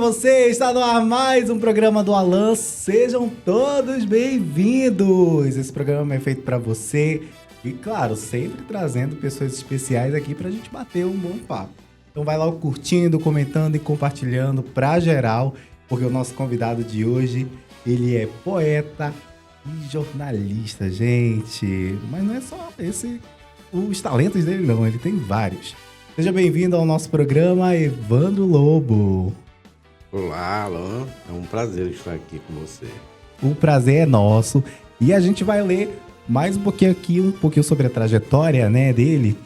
você! Está no ar mais um programa do Alan. Sejam todos bem-vindos! Esse programa é feito para você e, claro, sempre trazendo pessoas especiais aqui para a gente bater um bom papo. Então vai lá curtindo, comentando e compartilhando para geral, porque o nosso convidado de hoje, ele é poeta e jornalista, gente. Mas não é só os talentos dele não, ele tem vários. Seja bem-vindo ao nosso programa, Evandro Lobo. Olá, Alan. É um prazer estar aqui com você. O prazer é nosso. E a gente vai ler mais um pouquinho sobre a trajetória, né, dele,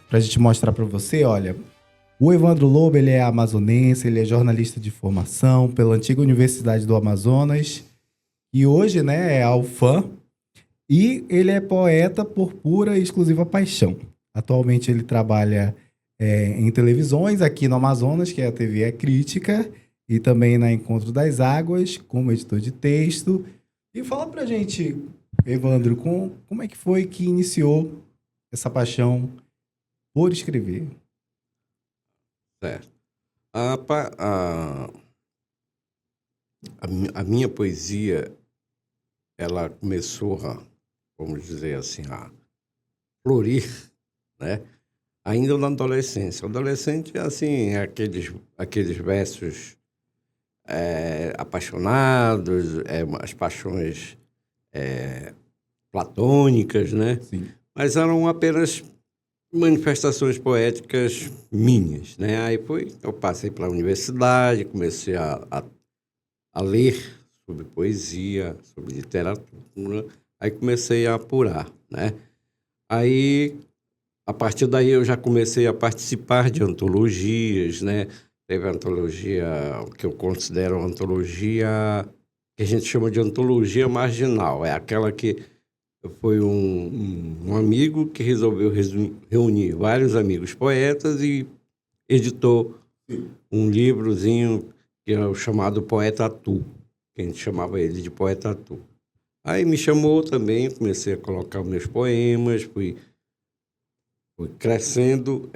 pra gente mostrar pra você, olha. O Evandro Lobo, ele é amazonense, ele é jornalista de formação pela antiga Universidade do Amazonas e hoje, né, é a UFAM. E ele é poeta por pura e exclusiva paixão. Atualmente ele trabalha em televisões aqui no Amazonas, que é a TV É Crítica, e também na Encontro das Águas, como editor de texto. E fala pra gente, Evandro, como é que foi que iniciou essa paixão por escrever? Certo. A minha poesia, ela começou vamos dizer assim, a florir, né? Ainda na adolescência. O adolescente, assim, é aqueles versos apaixonados, as paixões platônicas, né? Sim. Mas eram apenas manifestações poéticas minhas, né? Aí eu passei pela universidade, comecei a ler sobre poesia, sobre literatura, aí comecei a apurar, né? Aí, a partir daí, eu já comecei a participar de antologias, né? Teve a antologia, que eu considero uma antologia que a gente chama de antologia marginal. É aquela que foi um amigo que resolveu reunir vários amigos poetas e editou um livrozinho que é o chamado Poeta Tu, que a gente chamava ele de Poeta Tu. Aí me chamou também, comecei a colocar meus poemas, fui crescendo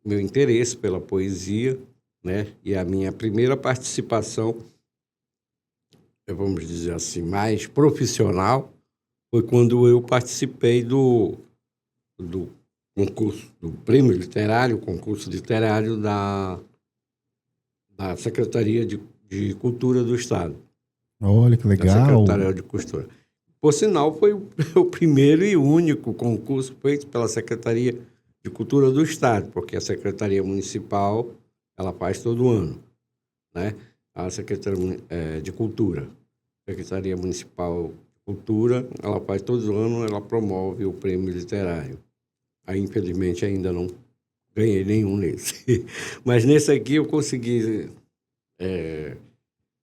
meu interesse pela poesia, né? E a minha primeira participação, vamos dizer assim, mais profissional, foi quando eu participei do concurso, do prêmio literário, concurso literário da Secretaria de Cultura do Estado. Olha que Da legal. Secretaria de Cultura. Por sinal, foi o primeiro e único concurso feito pela Secretaria de Cultura do Estado, porque a Secretaria Municipal, ela faz todo ano, né? A Secretaria de Cultura, Secretaria Municipal de Cultura, ela faz todo ano, ela promove o prêmio literário. Aí, infelizmente, ainda não ganhei nenhum nesse. Mas nesse aqui eu consegui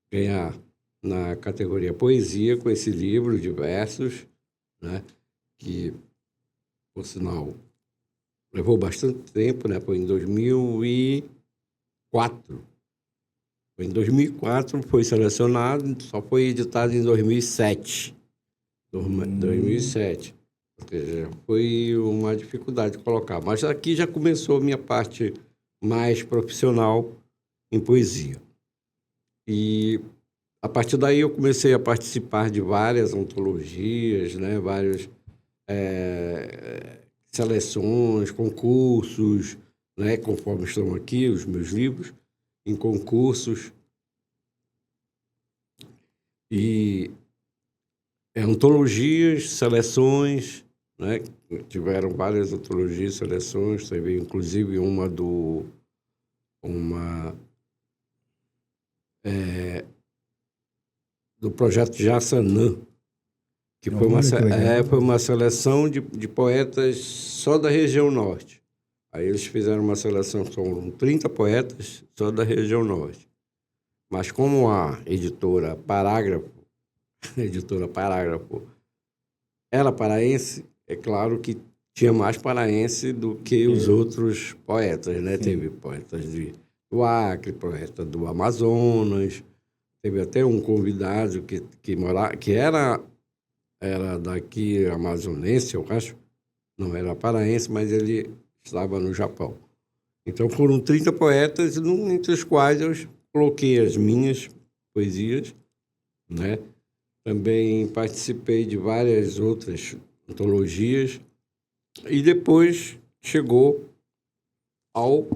ganhar na categoria Poesia, com esse livro de versos, né? Que, por sinal, levou bastante tempo, né? Foi em 2004. Foi em 2004, foi selecionado, só foi editado em 2007. 2007. Ou seja, foi uma dificuldade de colocar. Mas aqui já começou a minha parte mais profissional em poesia. E a partir daí eu comecei a participar de várias antologias, né? Várias seleções, concursos, né? Conforme estão aqui os meus livros, em concursos. E antologias, seleções, né? Tiveram várias antologias, seleções, teve inclusive uma do projeto Jaçanã, que foi foi uma seleção de poetas só da região norte. Aí eles fizeram uma seleção, são 30 poetas só da região norte. Mas como a editora Parágrafo era paraense, é claro que tinha mais paraense do que os outros poetas, né? Sim. Teve poetas do Acre, poeta do Amazonas, teve até um convidado que era daqui amazonense, eu acho, não era paraense, mas ele estava no Japão. Então foram 30 poetas, entre os quais eu coloquei as minhas poesias, né? Também participei de várias outras antologias e depois chegou ao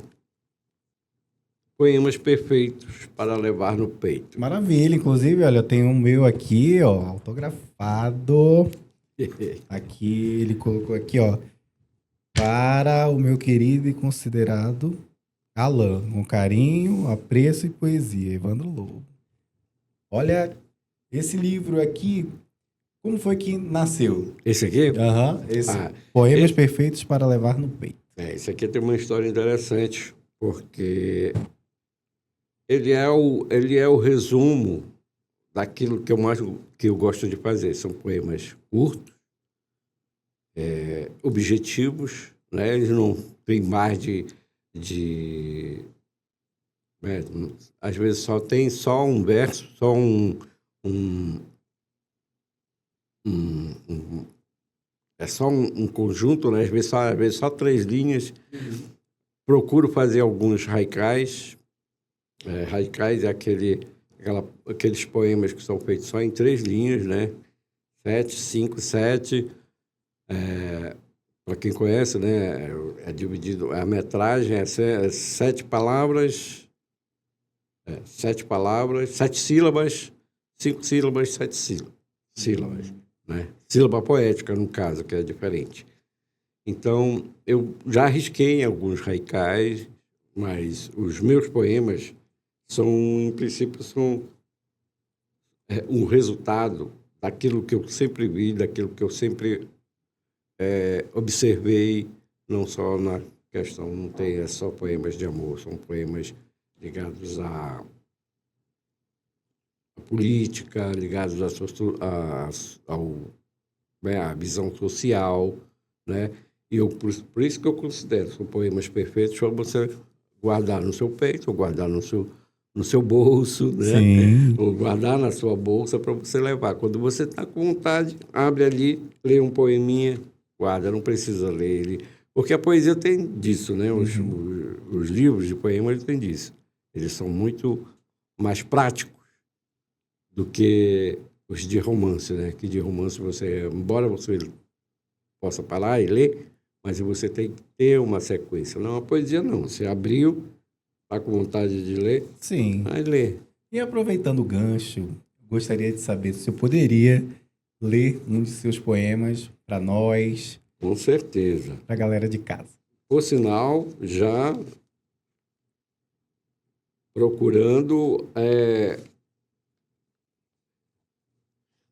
Poemas Perfeitos para Levar no Peito. Maravilha. Inclusive, olha, eu tenho um meu aqui, ó, autografado. Aqui, ele colocou aqui, ó. Para o meu querido e considerado Alan, com carinho, apreço e poesia, Evandro Lobo. Olha, esse livro aqui, como foi que nasceu? Esse aqui? Esse Ah, Poemas Perfeitos para Levar no Peito. Esse aqui tem uma história interessante, porque ele é o resumo daquilo que eu gosto de fazer. São poemas curtos, objetivos, né? Eles não têm mais né? Às vezes tem só um verso, só é só um conjunto, né? Às vezes só 3 linhas. Procuro fazer alguns haikais. Haikais é aqueles poemas que são feitos só em 3 linhas, né? 7, 5, 7. Para quem conhece, né? É dividido, a metragem é 7 palavras, 7 palavras, 7 sílabas, 5 sílabas, 7 sílabas, né? Sílaba poética, no caso, que é diferente. Então, eu já arrisquei em alguns haikais, mas os meus poemas em princípio, um resultado daquilo que eu sempre vi, daquilo que eu sempre observei, não só na questão, não tem só poemas de amor, são poemas ligados à política, ligados à visão social, né? E por isso que eu considero, são poemas perfeitos para você guardar no seu peito, ou guardar no seu bolso, né? Sim. Ou guardar na sua bolsa para você levar. Quando você está com vontade, abre ali, lê um poeminha, guarda, não precisa ler ele. Porque a poesia tem disso, né? Os livros de poemas têm disso. Eles são muito mais práticos do que os de romance, né? Que de romance embora você possa parar e ler, mas você tem que ter uma sequência. Não, a poesia não. Você abriu, está com vontade de ler, Sim. vai ler. E aproveitando o gancho, gostaria de saber se eu poderia ler um de seus poemas para nós. Com certeza. Para a galera de casa. Por sinal, já procurando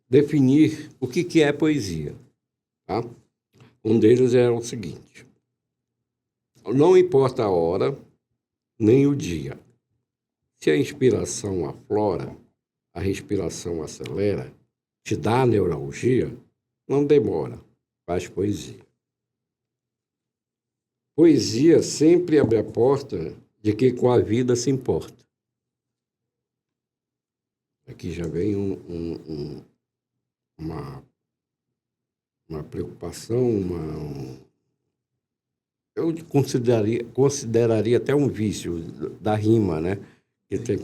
definir o que é poesia. Tá? Um deles é o seguinte: não importa a hora, nem o dia. Se a inspiração aflora, a respiração acelera, te dá neuralgia, não demora, faz poesia. Poesia sempre abre a porta de quem com a vida se importa. Aqui já vem uma preocupação, eu consideraria até um vício da rima, né? Que tem,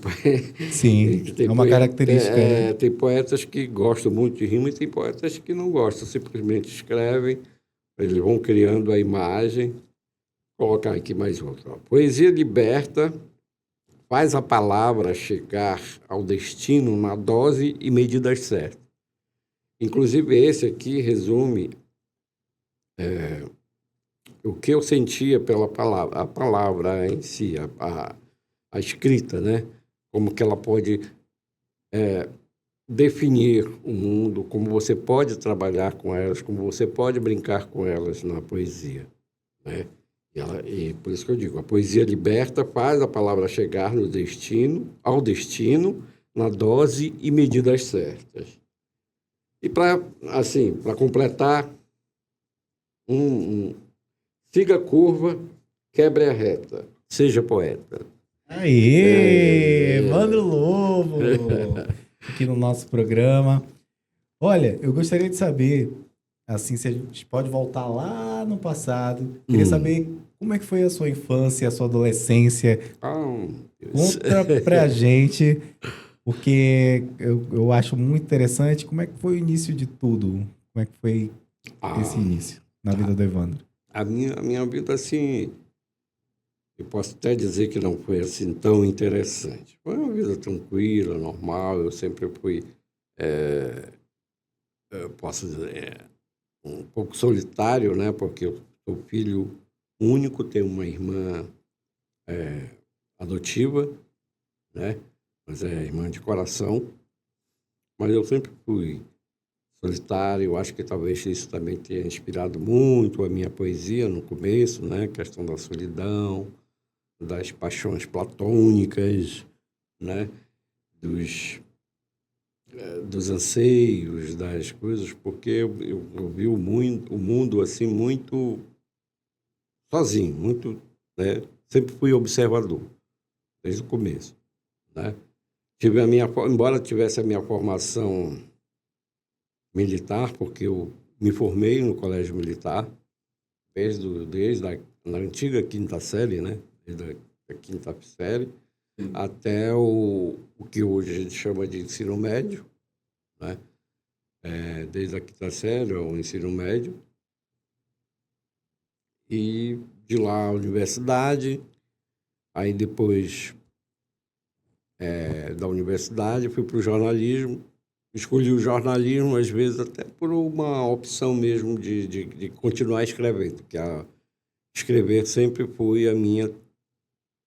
Sim, é uma característica. Né? Tem poetas que gostam muito de rima e tem poetas que não gostam, simplesmente escrevem, eles vão criando a imagem. Vou colocar aqui mais outra. Poesia liberta, faz a palavra chegar ao destino na dose e medidas certas. Inclusive, esse aqui resume o que eu sentia pela palavra, a palavra em si, a escrita, né? Como que ela pode definir o mundo, como você pode trabalhar com elas, como você pode brincar com elas na poesia, né? E por isso que eu digo, a poesia liberta, faz a palavra chegar ao destino, na dose e medidas certas. E para completar, siga a curva, quebre a reta, seja poeta. Aê, Evandro Lobo, aqui no nosso programa. Olha, eu gostaria de saber, assim, se a gente pode voltar lá no passado, queria saber Como é que foi a sua infância, a sua adolescência? Ah, Deus. Conta pra gente, porque eu acho muito interessante como é que foi o início de tudo. Como é que foi esse Ah, início na vida do Evandro? a minha vida, assim, eu posso até dizer que não foi assim tão interessante. Foi uma vida tranquila, normal. Eu sempre fui, eu posso dizer, um pouco solitário, né? Porque eu sou filho único, tenho uma irmã adotiva, né? Mas é irmã de coração. Mas eu sempre fui solitário. Eu acho que talvez isso também tenha inspirado muito a minha poesia no começo, né? A questão da solidão, das paixões platônicas, né? Dos, dos anseios, das coisas, porque eu vi o mundo assim muito sozinho, muito, né? Sempre fui observador, desde o começo, né? Embora tivesse a minha formação militar, porque eu me formei no colégio militar, desde a na antiga quinta série, né? Desde a quinta série até o que hoje a gente chama de ensino médio, né? Desde a quinta série ao ensino médio, e de lá a universidade. Aí depois da universidade fui para o jornalismo. Escolhi o jornalismo, às vezes, até por uma opção mesmo de continuar escrevendo, que escrever sempre foi a minha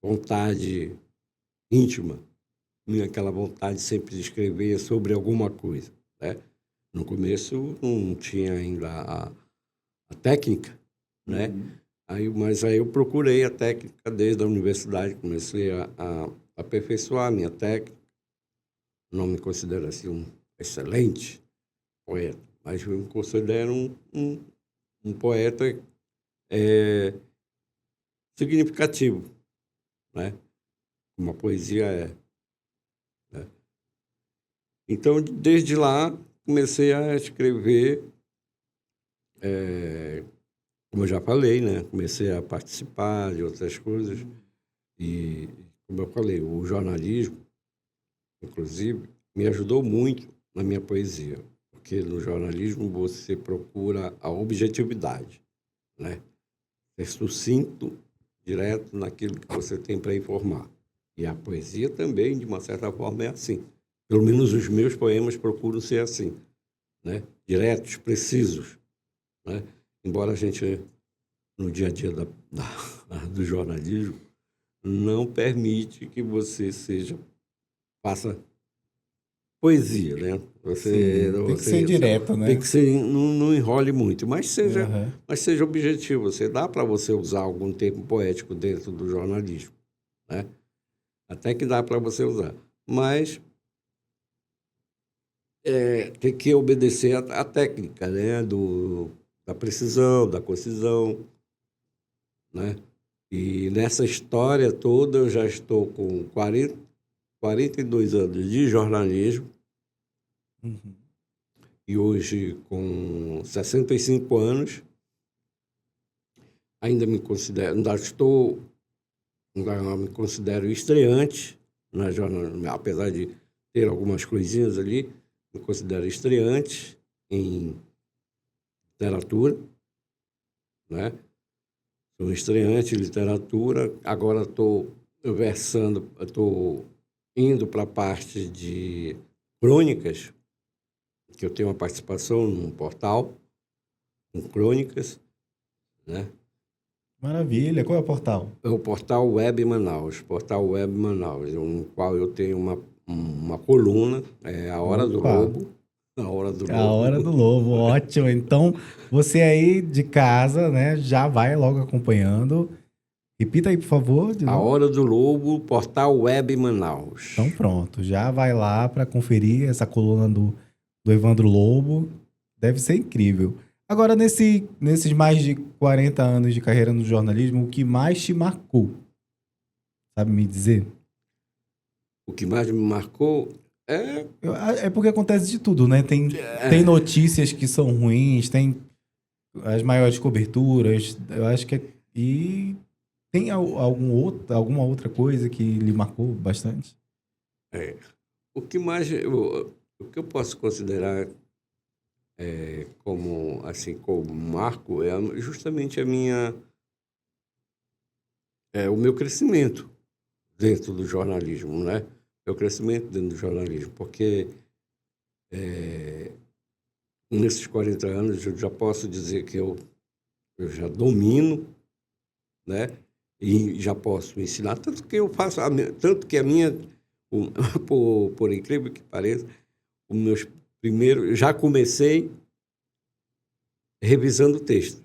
vontade íntima, aquela vontade sempre de escrever sobre alguma coisa, né? No começo não tinha ainda a técnica, né? Mas aí eu procurei a técnica desde a universidade, comecei a aperfeiçoar a minha técnica. Não me considero assim um excelente poeta, mas eu me considero um poeta significativo, né? Uma poesia é, né? Então, desde lá, comecei a escrever, como eu já falei, né? Comecei a participar de outras coisas e, como eu falei, o jornalismo, inclusive, me ajudou muito na minha poesia, porque no jornalismo você procura a objetividade, né? Ser sucinto, direto naquilo que você tem para informar. E a poesia também, de uma certa forma, é assim. Pelo menos os meus poemas procuram ser assim, né? Diretos, precisos, né? Embora a gente, no dia a dia do jornalismo, não permite que você faça poesia, né? Sim, tem que ser direto, Tem né? que ser, não enrole muito, Aham. mas seja objetivo. Dá para você usar algum termo poético dentro do jornalismo, né? Até que dá para você usar, mas tem que obedecer a técnica, né? Da precisão, da concisão, né? E nessa história toda eu já estou com 42 anos de jornalismo. Uhum. E hoje, com 65 anos, ainda me considero estreante na jornal, apesar de ter algumas coisinhas ali, me considero estreante em literatura, né? Sou estreante em literatura, agora estou indo para a parte de crônicas, que eu tenho uma participação num portal com crônicas, né? Maravilha. Qual é o portal? É o Portal Web Manaus, no qual eu tenho uma coluna, A Hora do Opa, Lobo, A Hora do a hora do Lobo. lobo, ótimo. Então, você aí de casa, né, já vai logo acompanhando. Repita aí, por favor, de A novo. Hora do Lobo, Portal Web Então, Manaus. pronto, já vai lá para conferir essa coluna do Evandro Lobo. Deve ser incrível. Agora, nesses mais de 40 anos de carreira no jornalismo, o que mais te marcou? Sabe me dizer? O que mais me marcou é, É porque acontece de tudo, né? Tem notícias que são ruins, tem as maiores coberturas, eu acho que e Tem alguma outra coisa que lhe marcou bastante? O que mais o que eu posso considerar como assim como marco é justamente o meu crescimento dentro do jornalismo, né? Meu crescimento dentro do jornalismo, porque nesses 40 anos eu já posso dizer que eu já domino, né? E já posso ensinar, tanto que eu faço, tanto que a minha, por incrível que pareça, os meus primeiros, já comecei revisando texto.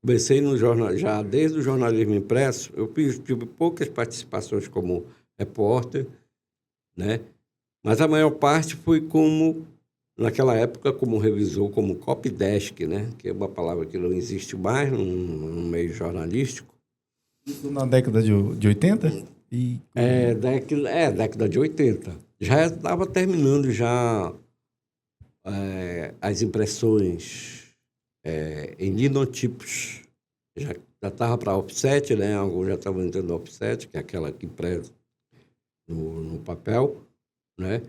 Comecei no jornal, já desde o jornalismo impresso, eu tive poucas participações como repórter, né? Mas a maior parte foi naquela época, como revisor, como copydesk, né? Que é uma palavra que não existe mais no meio jornalístico. Isso na década de 80? E... Década de 80. Já estava terminando já as impressões em linotipos. Já estava para offset, né? Alguns já estavam entrando no offset, que é aquela que impressa no papel, né?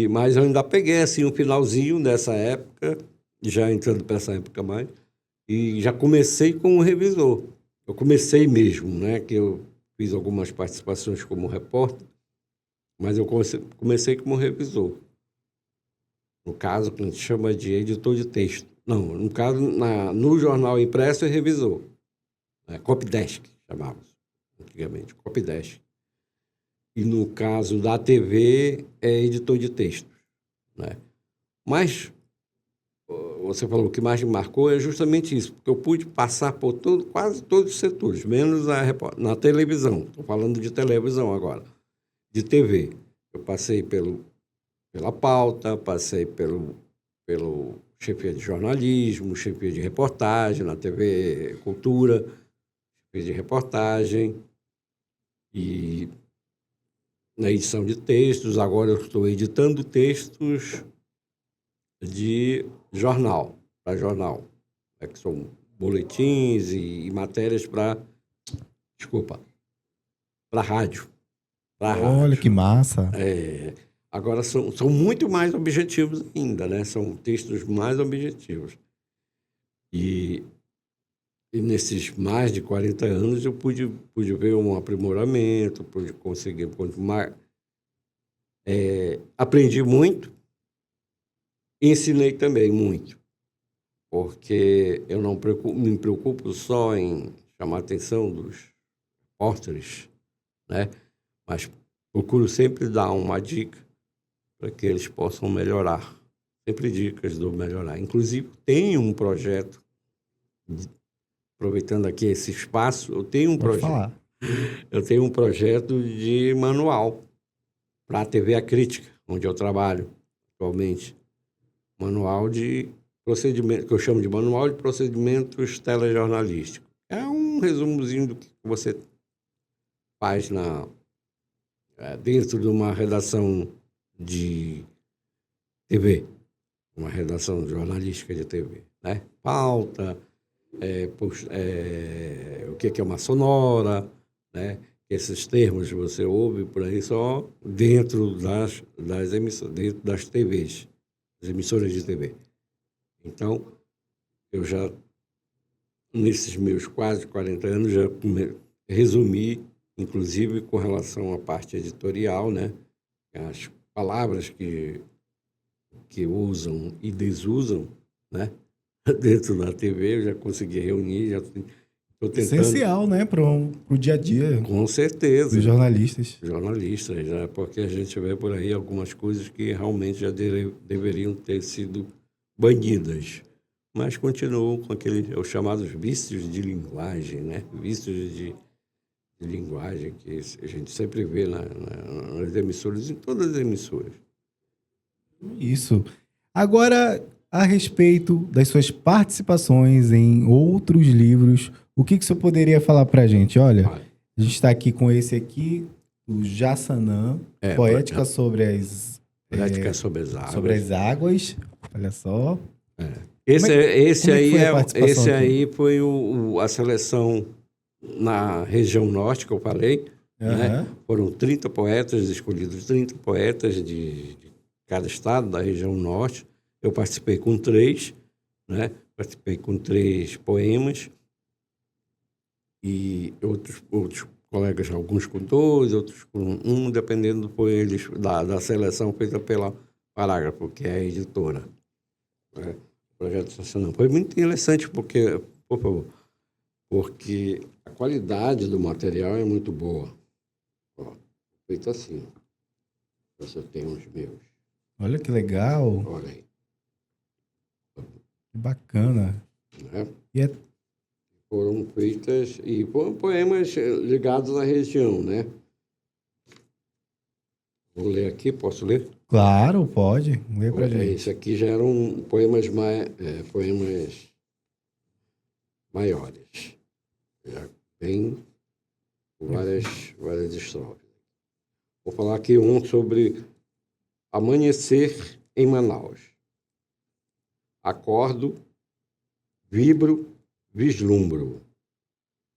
Mas eu ainda peguei assim um finalzinho dessa época, já entrando para essa época mais, e já comecei como revisor. Eu comecei mesmo, né? Que eu fiz algumas participações como repórter, mas eu comecei como revisor. No caso, que a gente chama de editor de texto. Não, no caso, no jornal impresso é revisor. Copydesk, chamava-se antigamente, copydesk. E no caso da TV, é editor de texto, né? Mas você falou que mais me marcou é justamente isso, porque eu pude passar por quase todos os setores, menos na televisão. Estou falando de televisão agora, de TV. Eu passei pela pauta, passei pelo chefia de jornalismo, chefia de reportagem na TV Cultura, chefia de reportagem e na edição de textos. Agora eu estou editando textos de jornal, para jornal, que são boletins e matérias para rádio. Olha que massa! Agora são muito mais objetivos ainda, né? São textos mais objetivos. E nesses mais de 40 anos eu pude ver um aprimoramento, pude conseguir continuar. Aprendi muito, ensinei também muito, porque eu não me preocupo só em chamar a atenção dos repórteres, né? Mas procuro sempre dar uma dica para que eles possam melhorar. Sempre dicas do melhorar. Inclusive, tenho um projeto, aproveitando aqui esse espaço, eu tenho um projeto de manual para a TV A Crítica, onde eu trabalho atualmente. Manual de procedimento, que eu chamo de manual de procedimentos telejornalísticos. É um resumozinho do que você faz dentro de uma redação de TV, uma redação jornalística de TV, né? Pauta, o que é uma sonora, né? Esses termos você ouve por aí só dentro das emissoras, dentro das TVs, das emissoras de TV. Então, eu já, nesses meus quase 40 anos, já resumi, inclusive com relação à parte editorial, né? As palavras que usam e desusam, né? Dentro da TV, eu já consegui reunir, já estou tentando... Essencial, né? Para o dia a dia. Com certeza. Dos jornalistas. Jornalistas, né? Porque a gente vê por aí algumas coisas que realmente já deveriam ter sido banidas, mas continuam com os chamados vícios de linguagem, né? Vícios de linguagem que a gente sempre vê nas emissoras, em todas as emissoras. Isso. Agora, a respeito das suas participações em outros livros, o que o senhor poderia falar para a gente? Olha, a gente está aqui com esse aqui, o Jassanã, Poética sobre as... Poética sobre as águas. Sobre as águas, olha só. Esse aí foi a seleção na região norte, que eu falei, né? Aham. Foram 30 poetas, escolhidos 30 poetas de cada estado da região norte. Eu participei com 3, né? Participei com 3 poemas e outros colegas, alguns com 2, outros com 1, dependendo por eles da seleção feita pela Parágrafo, que é a editora, né? O projeto nacional. Foi muito interessante porque, por favor, porque a qualidade do material é muito boa. Ó, feito assim. Você tem os meus. Olha que legal. Olha aí. Que bacana. Né? E é... Foram feitas e foram poemas ligados à região, né? Vou ler aqui, posso ler? Claro, pode. Lê pra gente. Esse aqui já eram poemas, poemas maiores. Já bem com várias estrofes. Vou falar aqui um sobre amanhecer em Manaus. Acordo, vibro, vislumbro.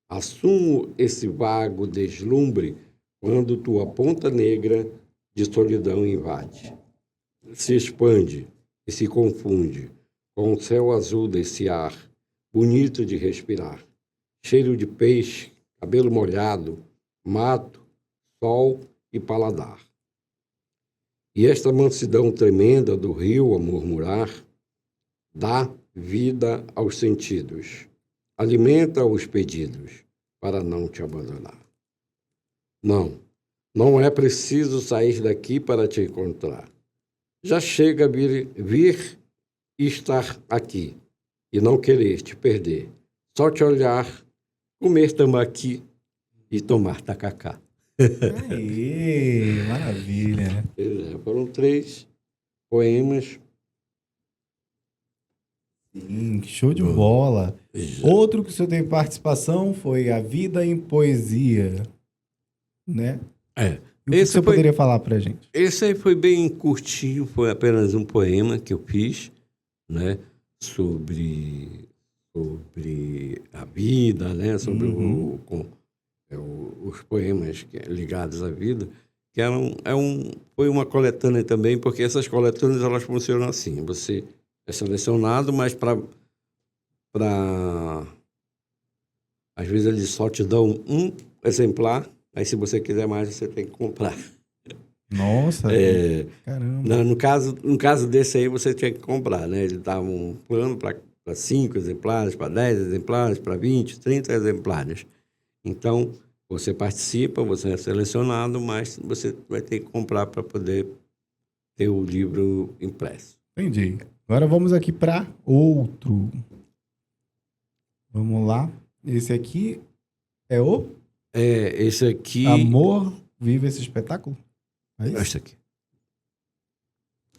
Assumo esse vago deslumbre quando tua ponta negra de solidão invade. Se expande e se confunde com o céu azul desse ar, bonito de respirar. Cheiro de peixe, cabelo molhado, mato, sol e paladar. E esta mansidão tremenda do rio a murmurar dá vida aos sentidos, alimenta os pedidos para não te abandonar. Não é preciso sair daqui para te encontrar. Já chega vir e estar aqui e não querer te perder. Só te olhar, comer tambaqui e tomar tacacá. Aê, maravilha. Foram 3 poemas. Sim, show de bola. Outro que o senhor teve participação foi A Vida em Poesia, né? É. E o que o senhor poderia falar pra gente? Esse aí foi bem curtinho, foi apenas um poema que eu fiz, né? Sobre a vida, né? Sobre os poemas ligados à vida, que foi uma coletânea também, porque essas coletâneas elas funcionam assim: você é selecionado, mas às vezes eles só te dão um exemplar, aí se você quiser mais você tem que comprar. Nossa, caramba. No caso desse aí você tinha que comprar, né? Ele dava um plano para 5 exemplares, para 10 exemplares, para 20, 30 exemplares. Então, você participa, você é selecionado, mas você vai ter que comprar para poder ter o livro impresso. Entendi. Agora vamos aqui para outro. Vamos lá. Esse aqui é o Esse aqui... Amor Vive Esse Espetáculo? É isso? Esse aqui.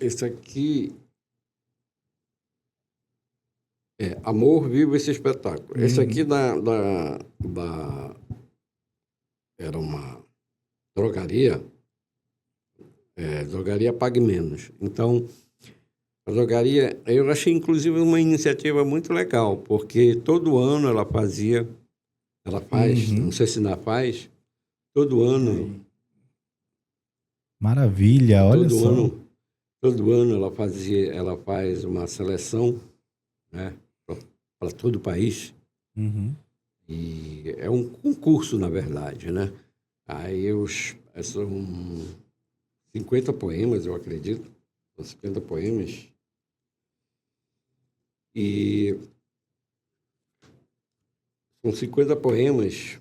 Esse aqui... Amor Vive Esse Espetáculo. Esse aqui era uma drogaria, drogaria Pague Menos. Então, a drogaria, eu achei inclusive uma iniciativa muito legal, porque todo ano ela faz, não sei se ainda faz, todo ano... Maravilha, olha só. Todo ano ela faz uma seleção, né, para todo o país. E é um concurso, na verdade, né? Aí são 50 poemas, eu acredito. São 50 poemas. E são 50 poemas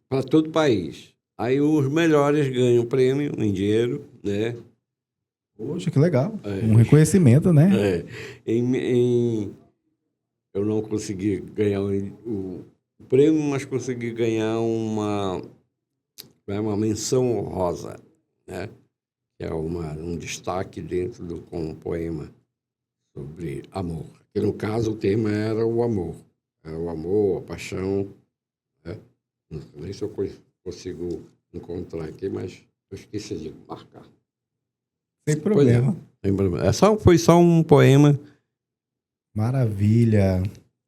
para todo o país. Aí os melhores ganham prêmio em dinheiro, né? Poxa, que legal. Um reconhecimento, né? Eu não consegui ganhar o prêmio, mas consegui ganhar uma menção honrosa, né? Que é um destaque dentro com um poema sobre amor. Que no caso o tema era o amor. Era o amor, a paixão. Né? Não sei nem se eu consigo encontrar aqui, mas eu esqueci de marcar. Sem problema. Foi só um poema. Maravilha.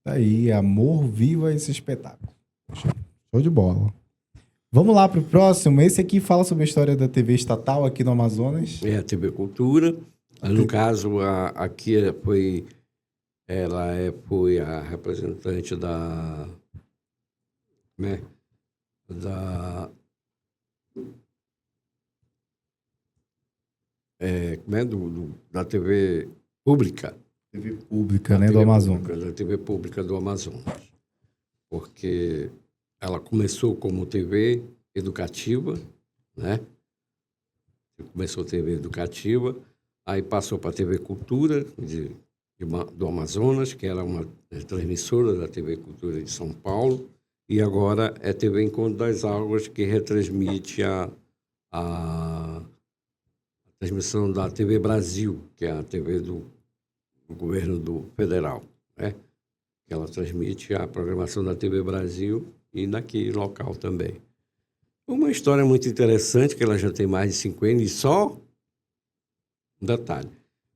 Tá aí, amor, viva esse espetáculo. Show de bola. Vamos lá pro próximo. Esse aqui fala sobre a história da TV estatal aqui no Amazonas. É a TV Cultura. No caso, aqui foi a representante né, da da TV pública. TV pública, né, do Amazonas. Da TV pública do Amazonas. Porque ela começou como TV educativa, né? Começou TV educativa, aí passou para a TV Cultura do Amazonas, que era uma transmissora da TV Cultura de São Paulo, e agora é TV Encontro das Águas, que retransmite a transmissão da TV Brasil, que é a TV do governo federal, né? Que ela transmite a programação da TV Brasil e daqui local também. Uma história muito interessante, que ela já tem mais de 50 e só, um detalhe,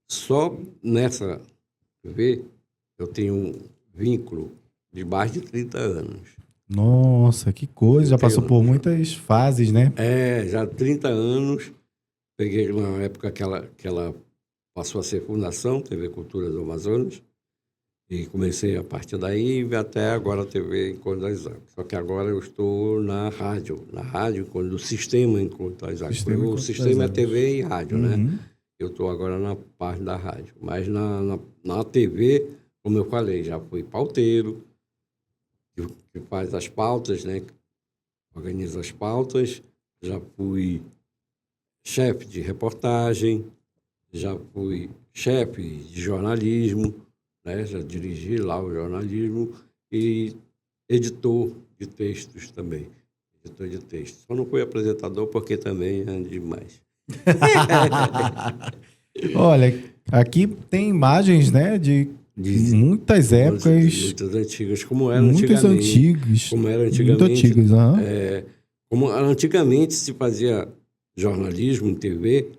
só nessa TV eu tenho um vínculo de mais de 30 anos. Nossa, que coisa, já passou por muitas fases, né? Já há 30 anos, peguei na época que ela passou a ser fundação, TV Cultura do Amazonas, e comecei a partir daí até agora a TV Encontro das Águas. Só que agora eu estou na rádio, do sistema Encontro das Águas. O sistema é TV e rádio, né? Eu estou agora na parte da rádio. Mas na TV, como eu falei, já fui pauteiro, que faz as pautas, né? Organiza as pautas, já fui chefe de reportagem, já fui chefe de jornalismo, né? Já dirigi lá o jornalismo e editor de textos também. Editor de textos. Só não fui apresentador porque também é demais. Olha, aqui tem imagens, né, de muitas épocas. Muitas antigas, como era muitas antigamente. Antigas. Como era antigamente. Muito antigas, como antigamente se fazia jornalismo em TV,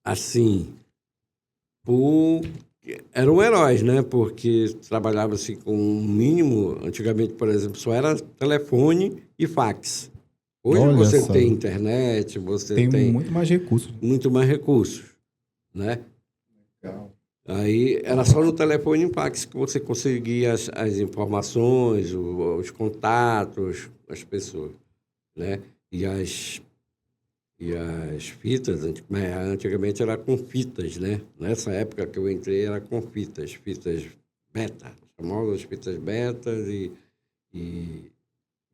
assim, eram heróis, né? Porque trabalhava-se com um mínimo, antigamente, por exemplo, só era telefone e fax. Hoje Olha você só. tem internet, você tem muito mais recursos. Muito mais recursos, né? Legal. Aí era só no telefone e fax que você conseguia as informações, os contatos, as pessoas, né? E as fitas, antigamente era com fitas, né? Nessa época que eu entrei era com fitas beta, famosas fitas betas e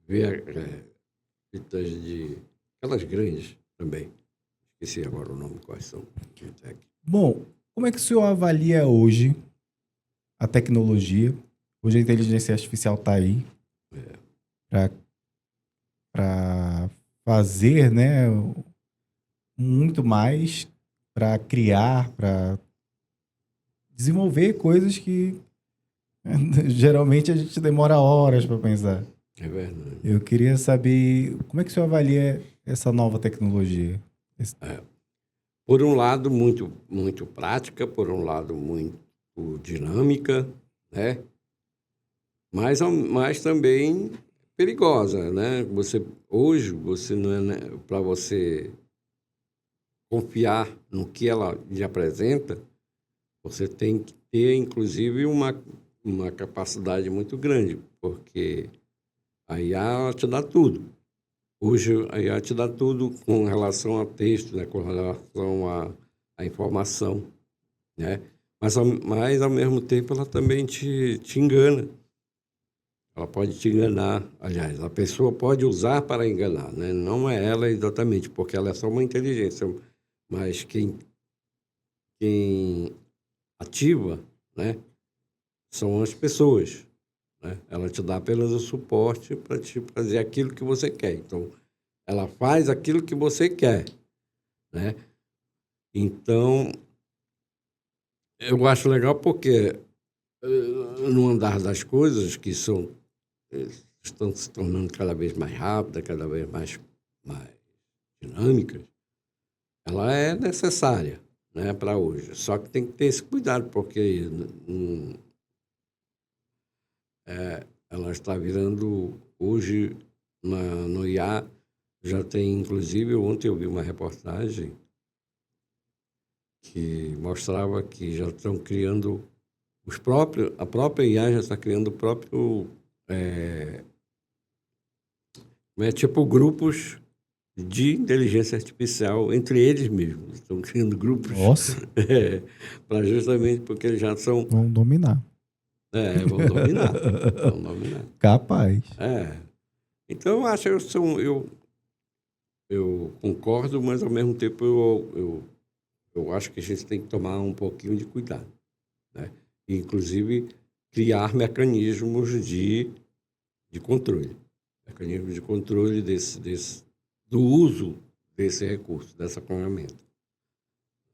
fitas aquelas grandes também. Esqueci agora o nome, quais são. Bom, como é que o senhor avalia hoje a tecnologia? Hoje a inteligência artificial está aí para fazer, né, muito mais, para criar, para desenvolver coisas que geralmente a gente demora horas para pensar. É verdade. Eu queria saber como é que o senhor avalia essa nova tecnologia? Por um lado, muito, muito prática, por um lado, muito dinâmica, né? Mas também perigosa, né? Hoje, você não é, né, para você confiar no que ela lhe apresenta, você tem que ter, inclusive, uma capacidade muito grande, porque a IA te dá tudo. Hoje, a IA te dá tudo com relação a texto, né? Com relação a informação, né? Mas, ao mesmo tempo, ela também te engana. Ela pode te enganar. Aliás, a pessoa pode usar para enganar, né? Não é ela exatamente, porque ela é só uma inteligência. Mas quem ativa, né, são as pessoas. Né? Ela te dá apenas o suporte para te fazer aquilo que você quer. Então, ela faz aquilo que você quer, né? Então, eu acho legal porque no andar das coisas que estão se tornando cada vez mais rápidas, cada vez mais dinâmicas, ela é necessária, né, para hoje. Só que tem que ter esse cuidado, porque, por exemplo, hoje, a IA te dá tudo. Hoje, a IA te dá tudo com relação a texto, né? Com relação a informação, né? Mas, ao mesmo tempo, ela também te engana. Ela pode te enganar. Aliás, a pessoa pode usar para enganar, né? Não é ela exatamente, porque ela é só uma inteligência. Mas quem ativa, né, são as pessoas. Então, eu acho legal porque no andar das coisas que estão se tornando cada vez mais rápidas, cada vez mais dinâmicas, ela é necessária, né, para hoje. Só que tem que ter esse cuidado, porque ela está virando, hoje, no IA, já tem, inclusive, ontem eu vi uma reportagem que mostrava que já estão criando a própria IA já está criando o próprio, tipo grupos de inteligência artificial entre eles mesmos. Estão criando grupos Nossa, para justamente porque eles já são, vão dominar. vão dominar, vão dominar. Capaz. Então, eu acho que eu concordo, mas ao mesmo tempo eu acho que a gente tem que tomar um pouquinho de cuidado, né? E, inclusive, criar mecanismos de controle. Mecanismos de controle do uso desse recurso, dessa ferramenta,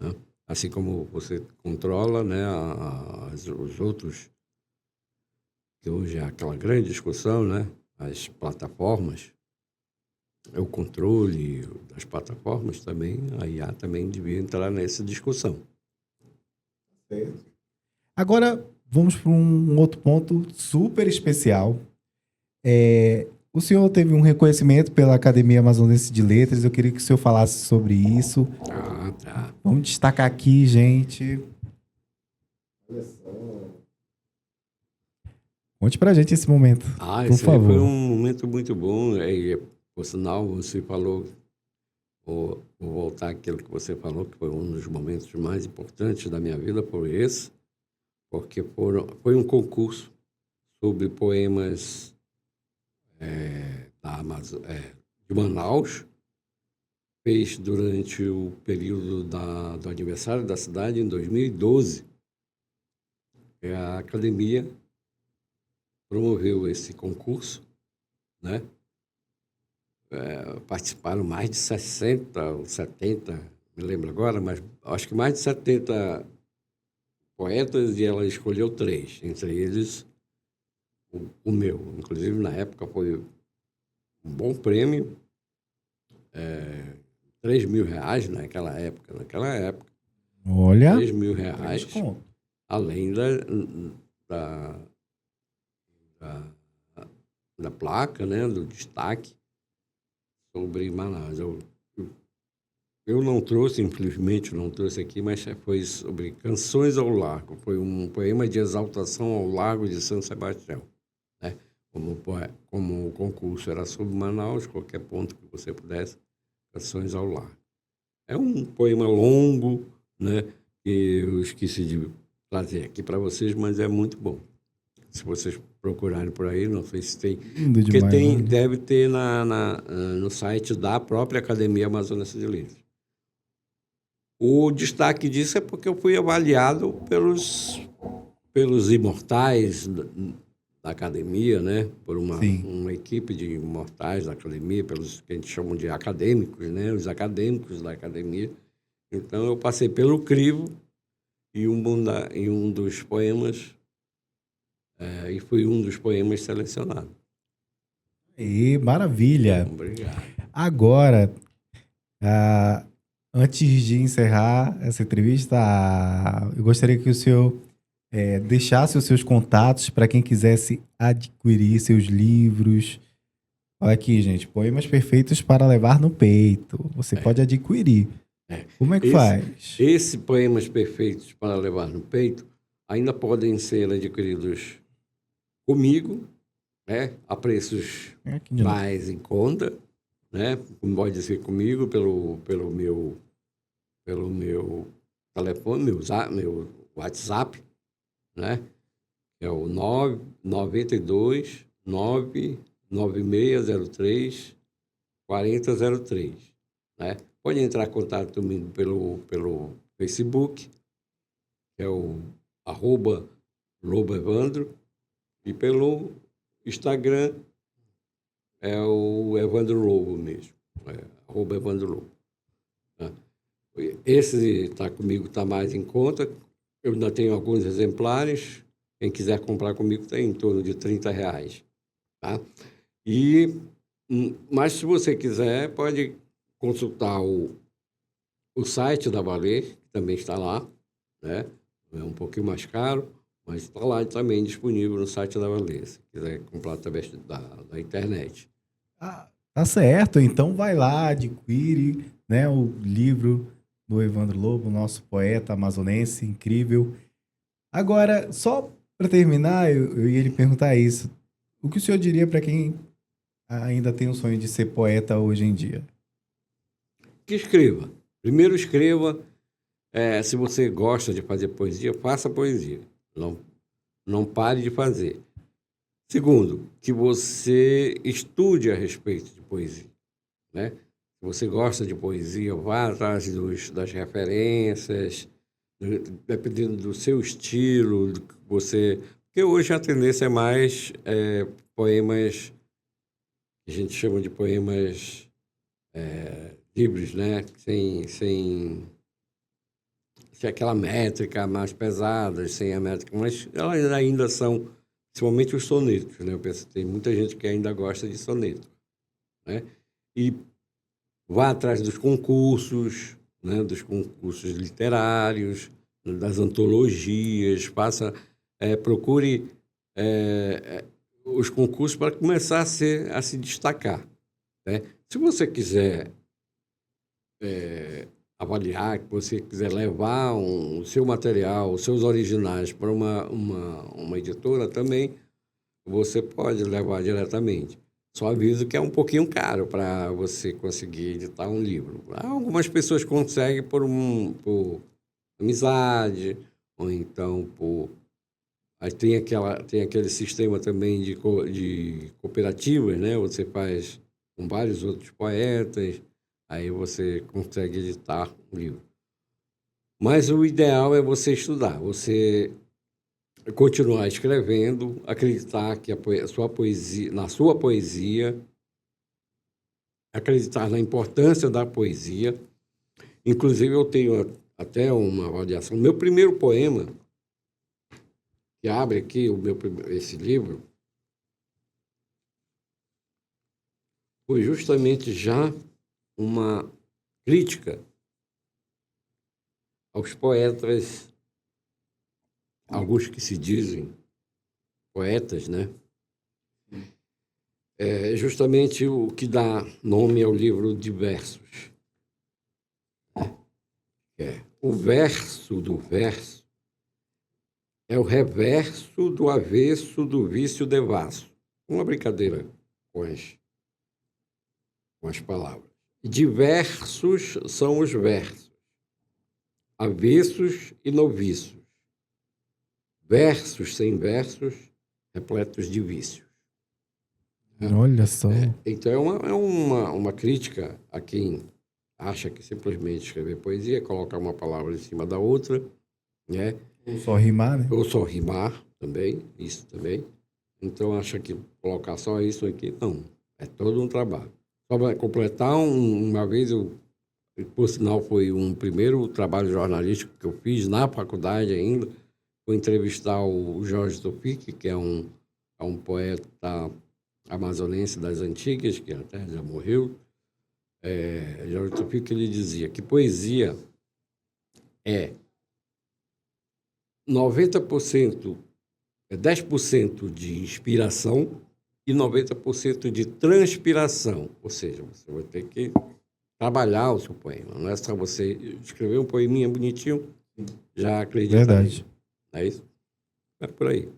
né? Assim como você controla, né, os outros, que hoje é aquela grande discussão, né, as plataformas, o controle das plataformas também, a IA também devia entrar nessa discussão. Agora, vamos para um outro ponto super especial. O senhor teve um reconhecimento pela Academia Amazonense de Letras. Eu queria que o senhor falasse sobre isso. Tá. Vamos destacar aqui, gente. Olha só. Conte pra gente esse momento, por Esse aí favor. foi um momento muito bom. Por sinal, você falou, vou voltar àquilo que você falou, que foi um dos momentos mais importantes da minha vida, foi esse, porque foi um concurso sobre poemas de Manaus, fez durante o período do aniversário da cidade, em 2012. A academia promoveu esse concurso, né? Participaram mais de 60 ou 70, me lembro agora, mas acho que mais de 70 poetas, e ela escolheu 3, entre eles o meu. Inclusive, na época, foi um bom prêmio, R$ 3.000 naquela época. Olha. R$ 3.000, além da placa, né, do destaque sobre Manaus. Eu não trouxe, infelizmente, não trouxe aqui, mas foi sobre Canções ao Largo. Foi um poema de exaltação ao Largo de São Sebastião, né? Como o concurso era sobre Manaus, qualquer ponto que você pudesse, Canções ao Largo. É um poema longo, né, que eu esqueci de trazer aqui para vocês, mas é muito bom. Se vocês procurarem por aí, não sei se tem. Lindo Porque demais, né? deve ter no site da própria Academia Amazonense de Letras. O destaque disso é porque eu fui avaliado pelos imortais da academia, né? Por uma equipe de imortais da academia, pelos que a gente chama de acadêmicos, né? Os acadêmicos da academia. Então, eu passei pelo crivo e um dos poemas, e fui um dos poemas selecionados. E maravilha. Obrigado. Agora, antes de encerrar essa entrevista, eu gostaria que o senhor deixasse os seus contatos para quem quisesse adquirir seus livros. Olha aqui, gente, poemas perfeitos para levar no peito. Você pode adquirir. Como é que faz? Esses poemas perfeitos para levar no peito ainda podem ser adquiridos comigo, né, a preços mais em conta, né? Pode ser comigo pelo meu telefone, meu WhatsApp, né? É o 992 99603 4003, né? Pode entrar em contato comigo pelo Facebook, que é o @loboevandro, e pelo Instagram é o Evandro Lobo mesmo, @Evandro Lobo. Esse está comigo, está mais em conta. Eu ainda tenho alguns exemplares. Quem quiser comprar comigo tem em torno de R$ 30, tá? Mas se você quiser, pode consultar o site da Valer, que também está lá, né? É um pouquinho mais caro, Mas está lá também disponível no site da Valer, se quiser comprar através da internet. Ah, tá certo, então vai lá, adquire, né, o livro do Evandro Lobo, nosso poeta amazonense, incrível. Agora, só para terminar, eu ia lhe perguntar isso. O que o senhor diria para quem ainda tem o sonho de ser poeta hoje em dia? Que escreva. Primeiro escreva. Se você gosta de fazer poesia, faça poesia. Não pare de fazer. Segundo, que você estude a respeito de poesia, né? Se você gosta de poesia, vá atrás das referências, dependendo do seu estilo, do que você... Porque hoje a tendência é mais poemas, que a gente chama de poemas livres, né? Sem aquela métrica mais pesada, sem a métrica, mas elas ainda são, principalmente os sonetos, né? Eu penso que tem muita gente que ainda gosta de soneto, né? E vá atrás dos concursos, né? Dos concursos literários, das antologias, procure os concursos para começar a se destacar, né? Se você quiser avaliar, que você quiser levar o seu material, os seus originais para uma editora também, você pode levar diretamente. Só aviso que é um pouquinho caro para você conseguir editar um livro. Algumas pessoas conseguem por amizade, ou então por... Aí tem aquele sistema também de cooperativas, né? Você faz com vários outros poetas, aí você consegue editar um livro. Mas o ideal é você estudar, você continuar escrevendo, acreditar que na sua poesia, acreditar na importância da poesia. Inclusive, eu tenho até uma avaliação. Meu primeiro poema, que abre aqui esse livro, foi justamente já uma crítica aos poetas, alguns que se dizem poetas, né? É justamente o que dá nome ao livro de versos. O verso do verso é o reverso do avesso do vício devasso. Uma brincadeira com as palavras. Diversos são os versos, avessos e noviços. Versos sem versos, repletos de vícios. Olha só. Então, é uma crítica a quem acha que simplesmente escrever poesia é colocar uma palavra em cima da outra, né? Ou só rimar, né? Ou só rimar também, isso também. Então, acha que colocar só isso aqui, não. É todo um trabalho. Só para completar, uma vez, por sinal, foi um primeiro trabalho jornalístico que eu fiz na faculdade ainda, foi entrevistar o Jorge Topic, que é um poeta amazonense das antigas, que até já morreu. Jorge Topic, ele dizia que poesia é 90%, 10% de inspiração e 90% de transpiração. Ou seja, você vai ter que trabalhar o seu poema. Não é só você escrever um poeminha bonitinho, já acredita. Verdade. É isso? É por aí.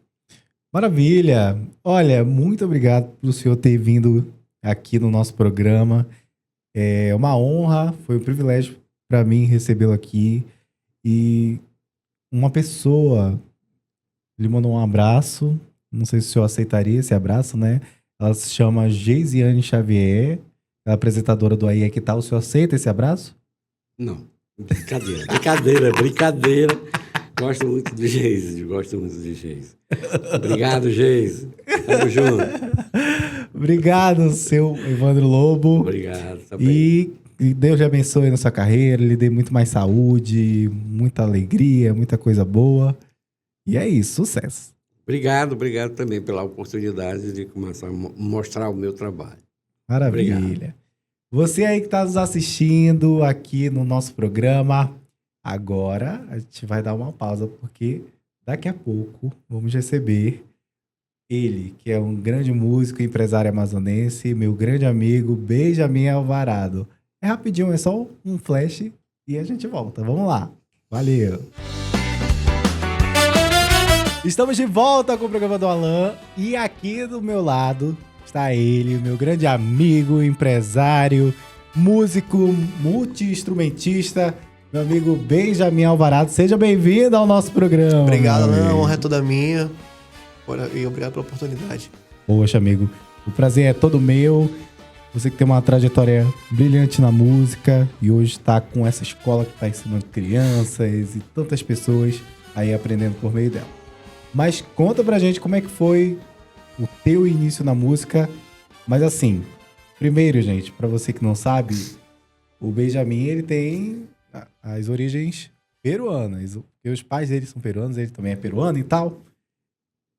Maravilha! Olha, muito obrigado por o senhor ter vindo aqui no nosso programa. É uma honra, foi um privilégio para mim recebê-lo aqui. E uma pessoa lhe mandou um abraço. Não sei se o senhor aceitaria esse abraço, né? Ela se chama Geisiane Xavier, ela é apresentadora do Aí É Que Tá. O senhor aceita esse abraço? Não, brincadeira. Gosto muito do Geise, Obrigado, Geise. Tamo junto. Obrigado, seu Evandro Lobo. Obrigado, tá bem. E Deus lhe abençoe na sua carreira, lhe dê muito mais saúde, muita alegria, muita coisa boa. E é isso, sucesso. Obrigado também pela oportunidade de começar a mostrar o meu trabalho. Maravilha. Obrigado. Você aí que está nos assistindo aqui no nosso programa, agora a gente vai dar uma pausa porque daqui a pouco vamos receber ele, que é um grande músico e empresário amazonense, meu grande amigo Benjamin Alvarado. É rapidinho, é só um flash e a gente volta. Vamos lá. Valeu! Estamos de volta com o programa do Alan e aqui do meu lado está ele, meu grande amigo, empresário, músico, multi-instrumentista, meu amigo Benjamin Alvarado. Seja bem-vindo ao nosso programa. Obrigado, Alan. A honra é toda minha. E obrigado pela oportunidade. Poxa, amigo, o prazer é todo meu. Você que tem uma trajetória brilhante na música e hoje está com essa escola que está ensinando crianças e tantas pessoas aí aprendendo por meio dela. Mas conta pra gente como é que foi o teu início na música. Mas assim, primeiro, gente, pra você que não sabe, o Benjamin, ele tem as origens peruanas. Porque os pais dele são peruanos, ele também é peruano e tal.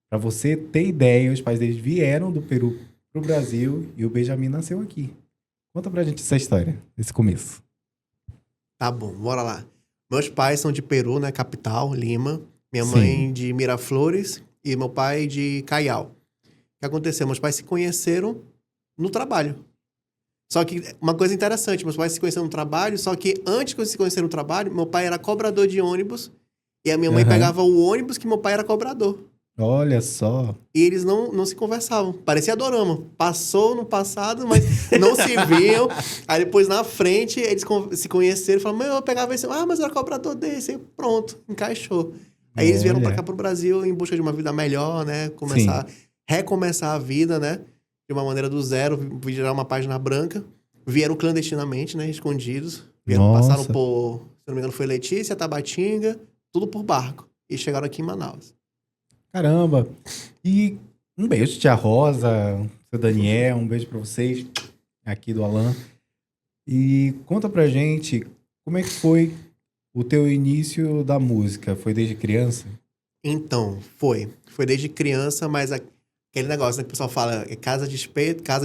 Pra você ter ideia, os pais deles vieram do Peru pro Brasil e o Benjamin nasceu aqui. Conta pra gente essa história, esse começo. Tá bom, bora lá. Meus pais são de Peru, né? Capital, Lima. Minha mãe de Miraflores e meu pai de Caial. O que aconteceu? Meus pais se conheceram no trabalho. Só que, uma coisa interessante, meus pais se conheceram no trabalho, só que antes que eles se conheceram no trabalho, meu pai era cobrador de ônibus e a minha mãe pegava o ônibus que meu pai era cobrador. Olha só. E eles não se conversavam. Parecia dorama. Passou no passado, mas não se viam. Aí depois, na frente, eles se conheceram e falaram, eu pegava esse... mas eu era cobrador desse. Aí pronto, encaixou. Aí eles vieram pra cá pro Brasil em busca de uma vida melhor, né? Recomeçar a vida, né? De uma maneira do zero, virar uma página branca. Vieram clandestinamente, né? Escondidos. Passaram por, se não me engano, foi Letícia, Tabatinga, tudo por barco. E chegaram aqui em Manaus. Caramba! E um beijo, tia Rosa, seu Daniel, um beijo pra vocês, aqui do Alan. E conta pra gente, como é que foi o teu início da música? Foi desde criança? Então, foi. Foi desde criança, mas aquele negócio, né, que o pessoal fala, é casa de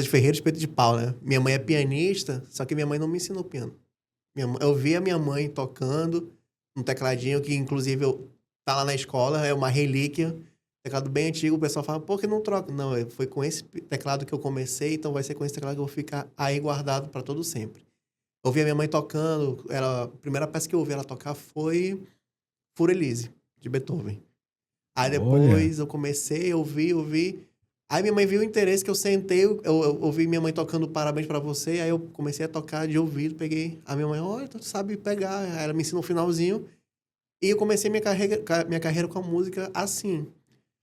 ferreiro, espeto de pau, né? Minha mãe é pianista, só que minha mãe não me ensinou piano. Eu vi a minha mãe tocando um tecladinho, que inclusive tá lá na escola, é uma relíquia, teclado bem antigo, o pessoal fala, por que não troca? Não, foi com esse teclado que eu comecei, então vai ser com esse teclado que eu vou ficar aí guardado para todo sempre. Eu vi a minha mãe tocando, a primeira peça que eu ouvi ela tocar foi Fur Elise, de Beethoven. Aí depois eu comecei a ouvir. Aí minha mãe viu o interesse que eu sentei, eu ouvi minha mãe tocando Parabéns Pra Você, aí eu comecei a tocar de ouvido, peguei a minha mãe, olha, tu sabe pegar. Aí ela me ensinou o finalzinho. E eu comecei minha carreira com a música assim.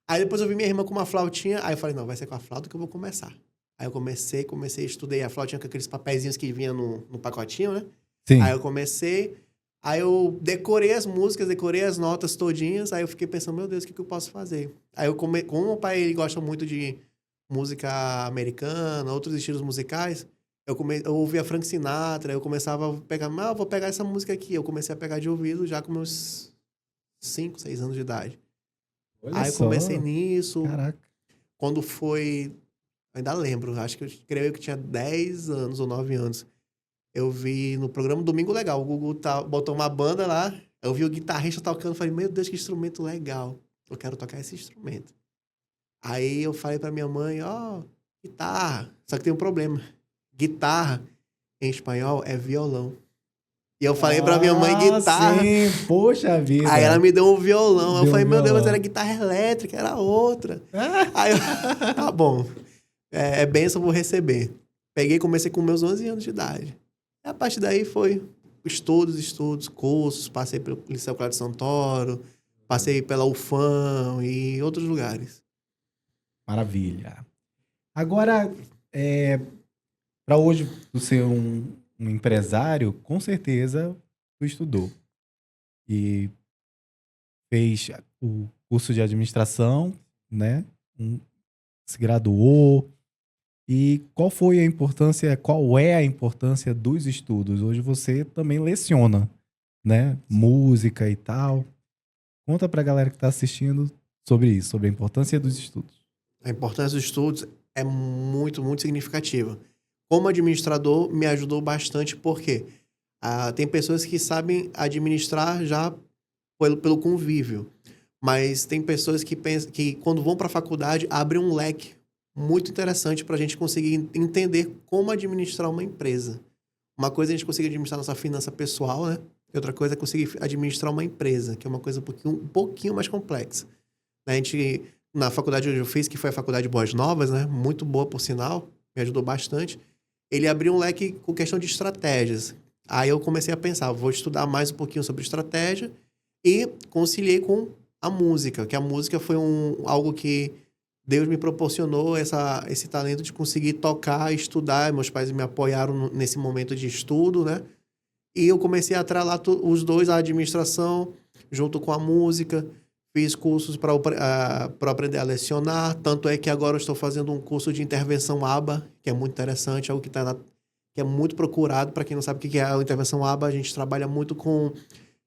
Aí depois eu vi minha irmã com uma flautinha, aí eu falei, não, vai ser com a flauta que eu vou começar. Aí eu comecei, estudei a flautinha com aqueles papeizinhos que vinha no pacotinho, né? Sim. Aí eu comecei, aí eu decorei as músicas, decorei as notas todinhas, aí eu fiquei pensando, meu Deus, o que eu posso fazer? Aí como o meu pai ele gosta muito de música americana, outros estilos musicais, eu ouvia Frank Sinatra, eu começava a pegar, vou pegar essa música aqui. Eu comecei a pegar de ouvido já com meus 5, 6 anos de idade. Olha aí eu só. comecei nisso. Caraca. Quando foi... Ainda lembro, acho que eu creio que tinha 10 anos ou 9 anos. Eu vi no programa Domingo Legal. O Gugu botou uma banda lá, eu vi o guitarrista tocando, falei, meu Deus, que instrumento legal. Eu quero tocar esse instrumento. Aí eu falei pra minha mãe, guitarra. Só que tem um problema. Guitarra, em espanhol, é violão. E eu falei pra minha mãe, guitarra. Sim, poxa vida. Aí ela me deu um violão. Deu Eu falei, meu Deus, mas violão. era guitarra elétrica, era outra. Aí eu, tá bom. É bênção, vou receber. Peguei e comecei com meus 11 anos de idade. E a partir daí foi estudos, cursos. Passei pelo Liceu Cláudio Santoro, passei pela UFAM e outros lugares. Maravilha. Agora, para hoje tu ser um empresário, com certeza tu estudou. E fez o curso de administração, né? Se graduou. E qual é a importância dos estudos? Hoje você também leciona, né? Música e tal. Conta pra galera que tá assistindo sobre isso, sobre a importância dos estudos. A importância dos estudos é muito, muito significativa. Como administrador, me ajudou bastante porque tem pessoas que sabem administrar já pelo convívio. Mas tem pessoas que pensam que quando vão para a faculdade abrem um leque muito interessante para a gente conseguir entender como administrar uma empresa. Uma coisa é a gente conseguir administrar nossa finança pessoal, né? E outra coisa é conseguir administrar uma empresa, que é uma coisa um pouquinho mais complexa. A gente, na faculdade onde eu fiz, que foi a Faculdade de Boas Novas, né? Muito boa, por sinal, me ajudou bastante. Ele abriu um leque com questão de estratégias. Aí eu comecei a pensar, vou estudar mais um pouquinho sobre estratégia e conciliei com a música, que a música foi algo que Deus me proporcionou esse talento de conseguir tocar, estudar. Meus pais me apoiaram nesse momento de estudo, né? E eu comecei a atrelar os dois, a administração, junto com a música. Fiz cursos para aprender a lecionar. Tanto é que agora eu estou fazendo um curso de intervenção ABA, que é muito interessante, algo que é muito procurado. Para quem não sabe o que é a intervenção ABA, a gente trabalha muito com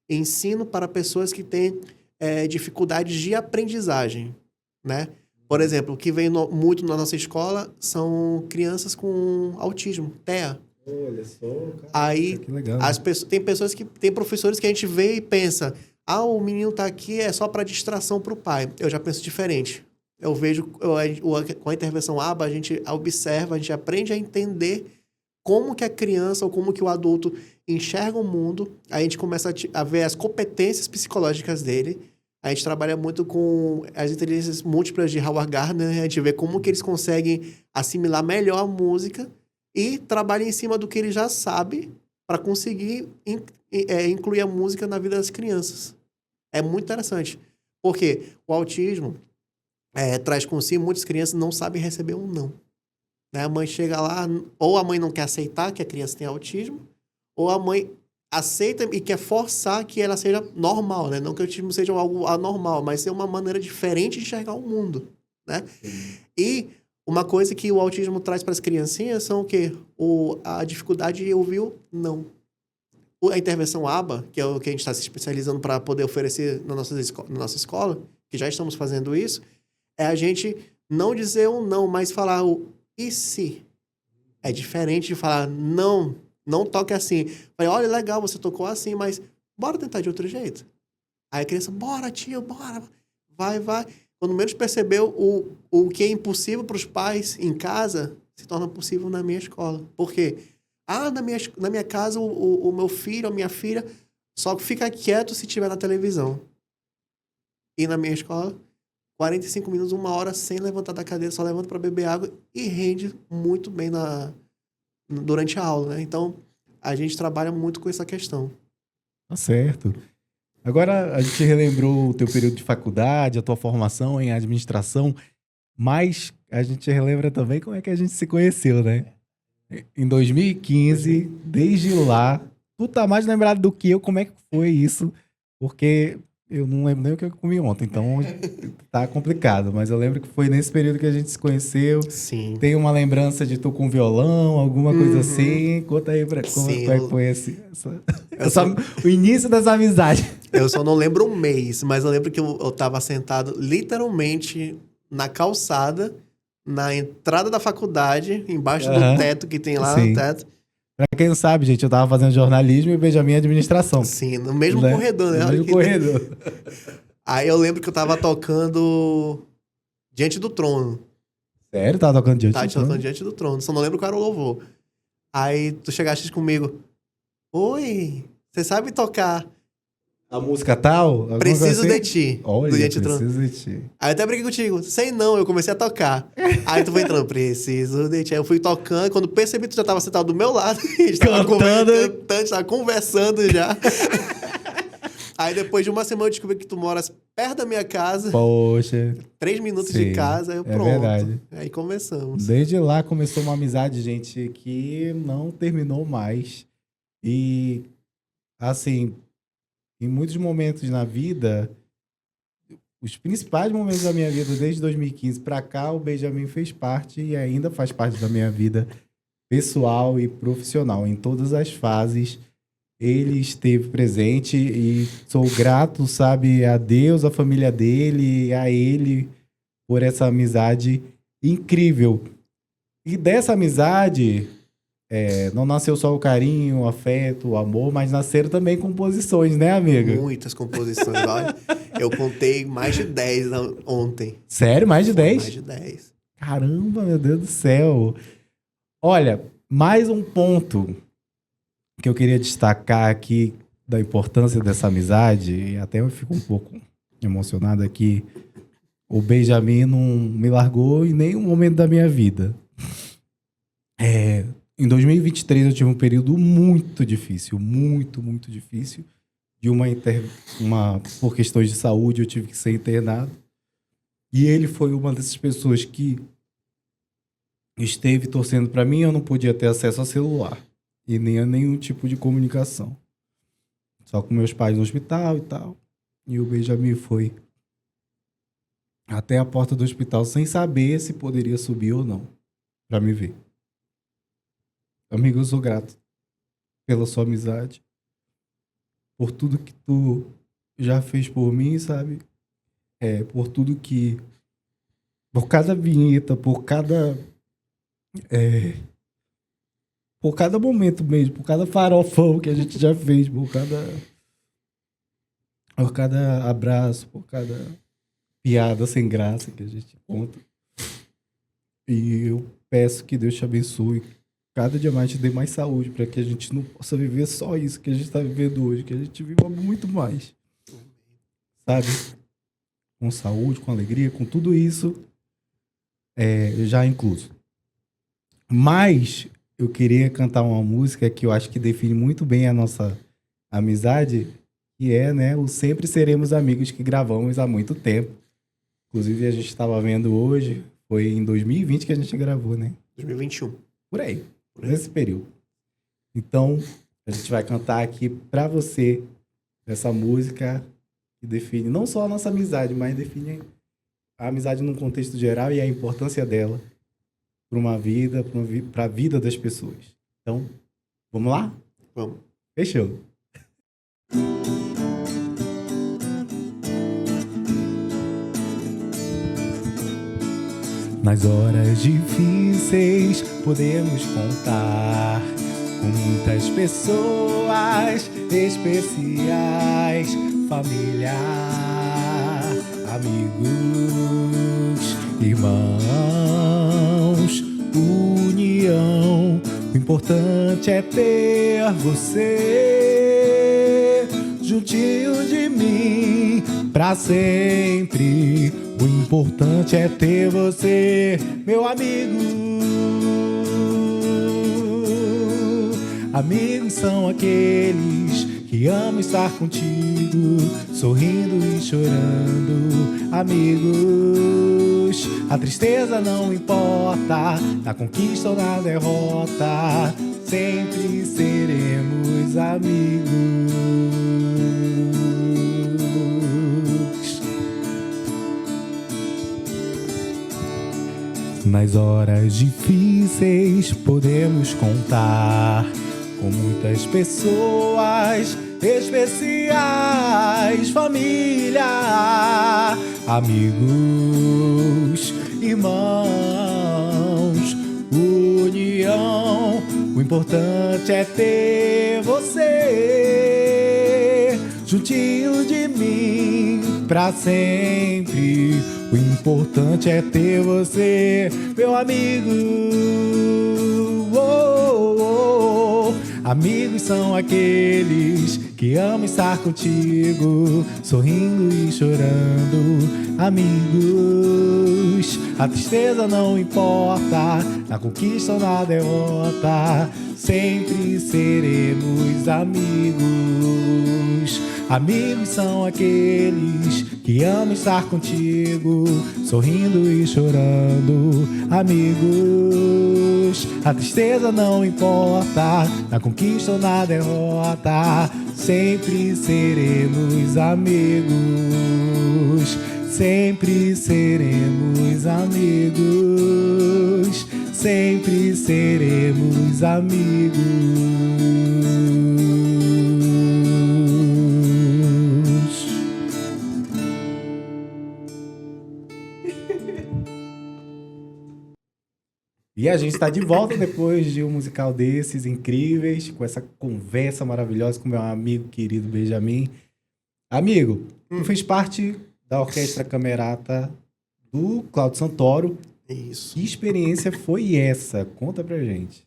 ensino para pessoas que têm dificuldades de aprendizagem, né? Por exemplo, o que vem muito na nossa escola são crianças com autismo, TEA. Olha só, cara. Aí, Que legal. tem professores que a gente vê e pensa, o menino tá aqui é só para distração para o pai. Eu já penso diferente. Eu vejo, com a intervenção ABA, a gente observa, a gente aprende a entender como que a criança ou como que o adulto enxerga o mundo. A gente começa a ver as competências psicológicas dele. A gente trabalha muito com as inteligências múltiplas de Howard Gardner, né? A gente vê como que eles conseguem assimilar melhor a música e trabalha em cima do que ele já sabe para conseguir incluir a música na vida das crianças. É muito interessante, porque o autismo traz consigo muitas crianças não sabem receber um não. Né? A mãe chega lá, ou a mãe não quer aceitar que a criança tem autismo, ou a mãe aceita e quer forçar que ela seja normal, né? Não que o autismo seja algo anormal, mas ser uma maneira diferente de enxergar o mundo, né? E uma coisa que o autismo traz para as criancinhas são o quê? A dificuldade de ouvir o não. A intervenção ABA, que é o que a gente está se especializando para poder oferecer na nossa escola, que já estamos fazendo isso, é a gente não dizer um não, mas falar o e se? É diferente de falar não toque assim. Falei, olha, legal, você tocou assim, mas bora tentar de outro jeito. Aí a criança, bora, tio, bora. Vai. Quando menos percebeu, o que é impossível para os pais em casa se torna possível na minha escola. Por quê? Na minha casa, o meu filho, a minha filha, só fica quieto se estiver na televisão. E na minha escola, 45 minutos, 1 hora, sem levantar da cadeira, só levanta para beber água e rende muito bem durante a aula, né? Então, a gente trabalha muito com essa questão. Tá certo. Agora, a gente relembrou o teu período de faculdade, a tua formação em administração, mas a gente relembra também como é que a gente se conheceu, né? Em 2015, desde lá, tu tá mais lembrado do que eu, como é que foi isso, porque eu não lembro nem o que eu comi ontem, então tá complicado, mas eu lembro que foi nesse período que a gente se conheceu. Sim. Tem uma lembrança de tu com violão, alguma coisa assim? Conta aí como é que foi o início dessa amizade. Eu só não lembro o mês, mas eu lembro que eu tava sentado literalmente na calçada, na entrada da faculdade, embaixo do teto que tem lá. Sim. No teto. Pra quem não sabe, gente, eu tava fazendo jornalismo e Benjamin administração. Sim, no mesmo corredor, né? No mesmo corredor. Aí eu lembro que eu tava tocando Diante do Trono. Sério? Tava tocando Diante do Trono? Tava tocando Diante do Trono, só não lembro qual era o louvor. Aí tu chegaste comigo. Oi, você sabe tocar a música tal? Preciso assim? de Ti. Olha, do Diante Preciso de Ti. Aí eu até briguei contigo. Sei não, eu comecei a tocar. Aí tu foi entrando, Preciso de Ti. Aí eu fui tocando, quando percebi que tu já tava sentado do meu lado, a gente tava cantando, tava conversando já. Aí depois de uma semana eu descobri que tu moras perto da minha casa. Poxa. 3 minutos de casa, aí eu pronto. Verdade. Aí começamos. Desde lá começou uma amizade, gente, que não terminou mais. E, assim, em muitos momentos na vida, os principais momentos da minha vida, desde 2015 para cá, o Benjamin fez parte e ainda faz parte da minha vida pessoal e profissional. Em todas as fases, ele esteve presente e sou grato, sabe, a Deus, a família dele, a ele, por essa amizade incrível. E dessa amizade, não nasceu só o carinho, o afeto, o amor, mas nasceram também composições, né, amiga? Muitas composições. Olha, eu contei mais de 10 ontem. Sério? Mais de Foi 10? Mais de 10. Caramba, meu Deus do céu. Olha, mais um ponto que eu queria destacar aqui da importância dessa amizade, e até eu fico um pouco emocionado aqui. O Benjamin não me largou em nenhum momento da minha vida. Em 2023 eu tive um período muito difícil, muito difícil. De por questões de saúde eu tive que ser internado. E ele foi uma dessas pessoas que esteve torcendo para mim. Eu não podia ter acesso a celular e nem a nenhum tipo de comunicação. Só com meus pais no hospital e tal. E o Benjamin foi até a porta do hospital sem saber se poderia subir ou não para me ver. Amigo, eu sou grato pela sua amizade, por tudo que tu já fez por mim, sabe? Por tudo que... Por cada vinheta, por cada momento mesmo, por cada farofão que a gente já fez, por cada abraço, por cada piada sem graça que a gente conta. E eu peço que Deus te abençoe, cada dia mais te dê mais saúde, para que a gente não possa viver só isso que a gente está vivendo hoje, que a gente viva muito mais. Sabe? Com saúde, com alegria, com tudo isso já incluso. Mas eu queria cantar uma música que eu acho que define muito bem a nossa amizade, que é, né, o Sempre Seremos Amigos, que gravamos há muito tempo. Inclusive, a gente estava vendo hoje, foi em 2020 que a gente gravou, né? 2021. Por aí, nesse período. Então, a gente vai cantar aqui pra você essa música que define não só a nossa amizade, mas define a amizade num contexto geral e a importância dela para uma vida, para a vida das pessoas. Então, vamos lá? Vamos. Fechou. Nas horas difíceis podemos contar com muitas pessoas especiais, família, amigos, irmãos, união. O importante é ter você juntinho de mim pra sempre. O importante é ter você, meu amigo. Amigos são aqueles que amam estar contigo, sorrindo e chorando. Amigos, a tristeza não importa, na conquista ou na derrota, sempre seremos amigos. Nas horas difíceis podemos contar com muitas pessoas especiais, família, amigos, irmãos, união. O importante é ter você juntinho de mim pra sempre. O importante é ter você, meu amigo. Oh, oh, oh. Amigos são aqueles que amam estar contigo, sorrindo e chorando. Amigos, a tristeza não importa, na conquista ou na derrota, sempre seremos amigos. Amigos são aqueles que amam estar contigo, sorrindo e chorando. Amigos, a tristeza não importa, na conquista ou na derrota, sempre seremos amigos. Sempre seremos amigos. Sempre seremos amigos. E a gente está de volta depois de um musical desses incríveis, com essa conversa maravilhosa com meu amigo querido Benjamin. Amigo, tu fez parte da Orquestra Camerata do Cláudio Santoro. Isso. Que experiência foi essa? Conta pra gente.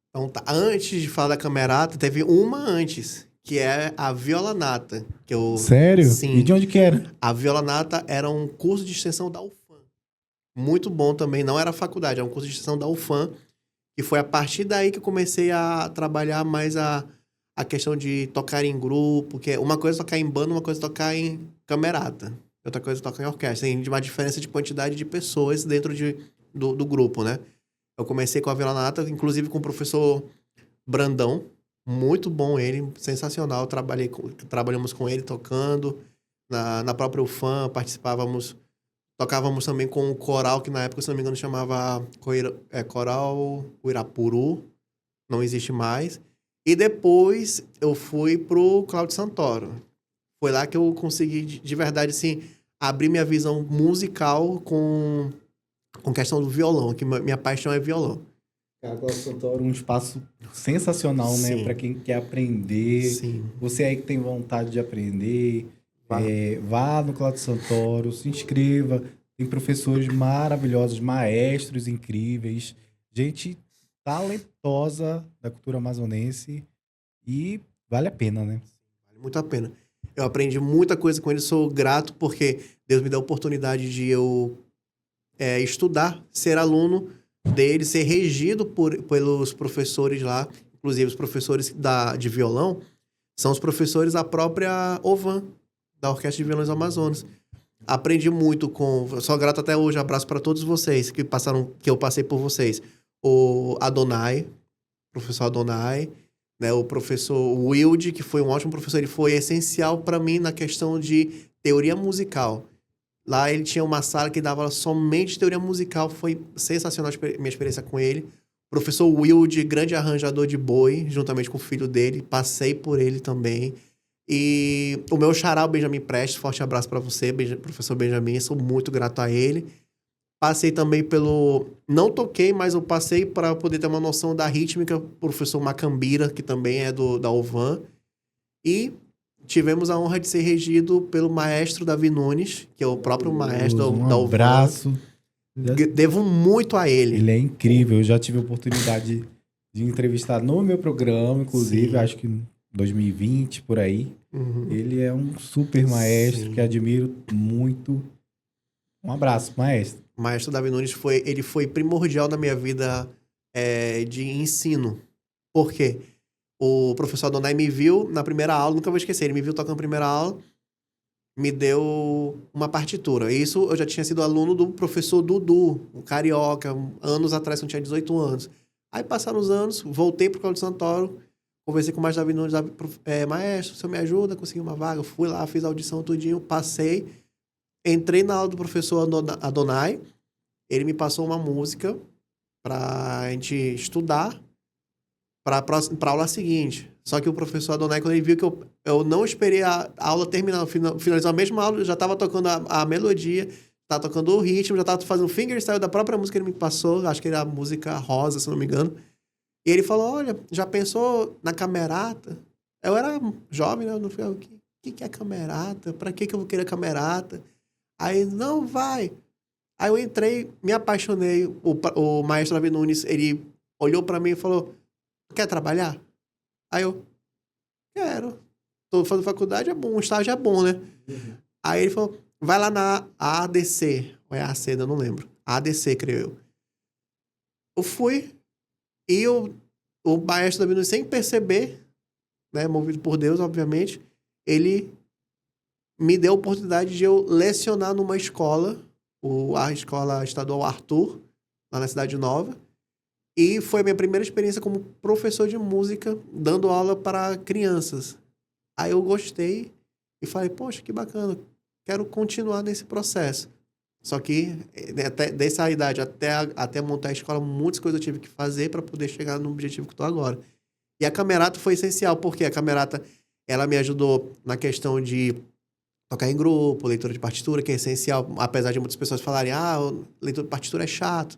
Então, tá. Antes de falar da Camerata, teve uma antes, que é a Violanata. Que eu... Sério? Sim. E de onde que era? A Violanata era um curso de extensão da UFAM. Muito bom também, não era faculdade, era um curso de extensão da UFAM. E foi a partir daí que eu comecei a trabalhar mais a questão de tocar em grupo, que é uma coisa é tocar em banda, uma coisa é tocar em camerata. Outra coisa é tocar em orquestra. Tem uma diferença de quantidade de pessoas dentro do grupo, né? Eu comecei com a Violanata, inclusive com o professor Brandão. Muito bom ele, sensacional. Trabalhamos com ele tocando. Na própria UFAM, tocávamos também com o coral, que na época, se não me engano, chamava Coral Uirapuru. Não existe mais. E depois eu fui pro Cláudio Santoro. Foi lá que eu consegui, de verdade, assim, abrir minha visão musical com questão do violão, que minha paixão é violão. Cara, Cláudio Santoro, um espaço sensacional, né? Sim. Pra quem quer aprender. Sim. Você aí que tem vontade de aprender, Vá. vá no Cláudio Santoro, se inscreva. Tem professores maravilhosos, maestros incríveis, gente talentosa da cultura amazonense e vale a pena, né? Vale muito a pena. Eu aprendi muita coisa com ele, sou grato porque Deus me deu a oportunidade de eu estudar, ser aluno dele, ser regido pelos professores lá, inclusive os professores de violão, são os professores da própria OVAN, da Orquestra de Violões Amazonas. Aprendi muito sou grato até hoje, abraço para todos vocês que eu passei por vocês. O Adonai, professor Adonai, né, o professor Wilde, que foi um ótimo professor, ele foi essencial para mim na questão de teoria musical. Lá ele tinha uma sala que dava somente teoria musical, foi sensacional minha experiência com ele. O professor Wilde, grande arranjador de boi, juntamente com o filho dele, passei por ele também. E o meu xará, o Benjamin Prestes, forte abraço para você, professor Benjamin, sou muito grato a ele. Passei também não toquei, mas eu passei para poder ter uma noção da rítmica, professor Macambira, que também é da OVAN. E tivemos a honra de ser regido pelo maestro Davi Nunes, que é o próprio maestro da OVAN. Um abraço. Devo muito a ele. Ele é incrível, eu já tive a oportunidade de entrevistar no meu programa, inclusive, Sim. acho que em 2020, por aí. Uhum. Ele é um super maestro Sim. que admiro muito. Um abraço, maestro. O maestro Davi Nunes foi primordial na minha vida de ensino. Por quê? O professor Adonai me viu na primeira aula, nunca vou esquecer, ele me viu tocando na primeira aula, me deu uma partitura. Isso eu já tinha sido aluno do professor Dudu, um carioca, anos atrás, quando eu tinha 18 anos. Aí passaram os anos, voltei pro Cláudio Santoro, conversei com o maestro Davi Nunes, maestro, o senhor me ajuda, consegui uma vaga, fui lá, fiz a audição tudinho, passei, entrei na aula do professor Adonai, ele me passou uma música pra gente estudar pra aula seguinte. Só que o professor Adonai, quando ele viu que eu não esperei a aula terminar, finalizar a mesma aula, eu já tava tocando a melodia, tava tocando o ritmo, já tava fazendo fingerstyle da própria música que ele me passou, acho que era a música Rosa, se não me engano. E ele falou, olha, já pensou na camerata? Eu era jovem, né? Eu não falei, o que é camerata? Pra que eu vou querer camerata? Aí, não, vai. Aí eu entrei, me apaixonei. O maestro Davi Nunes, ele olhou pra mim e falou, quer trabalhar? Aí eu, quero. Tô fazendo faculdade, é bom, o estágio é bom, né? Uhum. Aí ele falou, vai lá na ADC, ou é AC, eu não lembro. ADC, creio eu. Eu fui, e o maestro Davi Nunes, sem perceber, né, movido por Deus, obviamente, ele me deu a oportunidade de eu lecionar numa escola, a Escola Estadual Arthur, lá na Cidade Nova. E foi a minha primeira experiência como professor de música, dando aula para crianças. Aí eu gostei e falei, poxa, que bacana, quero continuar nesse processo. Só que, até, dessa idade até montar a escola, muitas coisas eu tive que fazer para poder chegar no objetivo que estou agora. E a Camerata foi essencial, porque a Camerata, ela me ajudou na questão de tocar em grupo, leitura de partitura, que é essencial, apesar de muitas pessoas falarem, leitura de partitura é chato.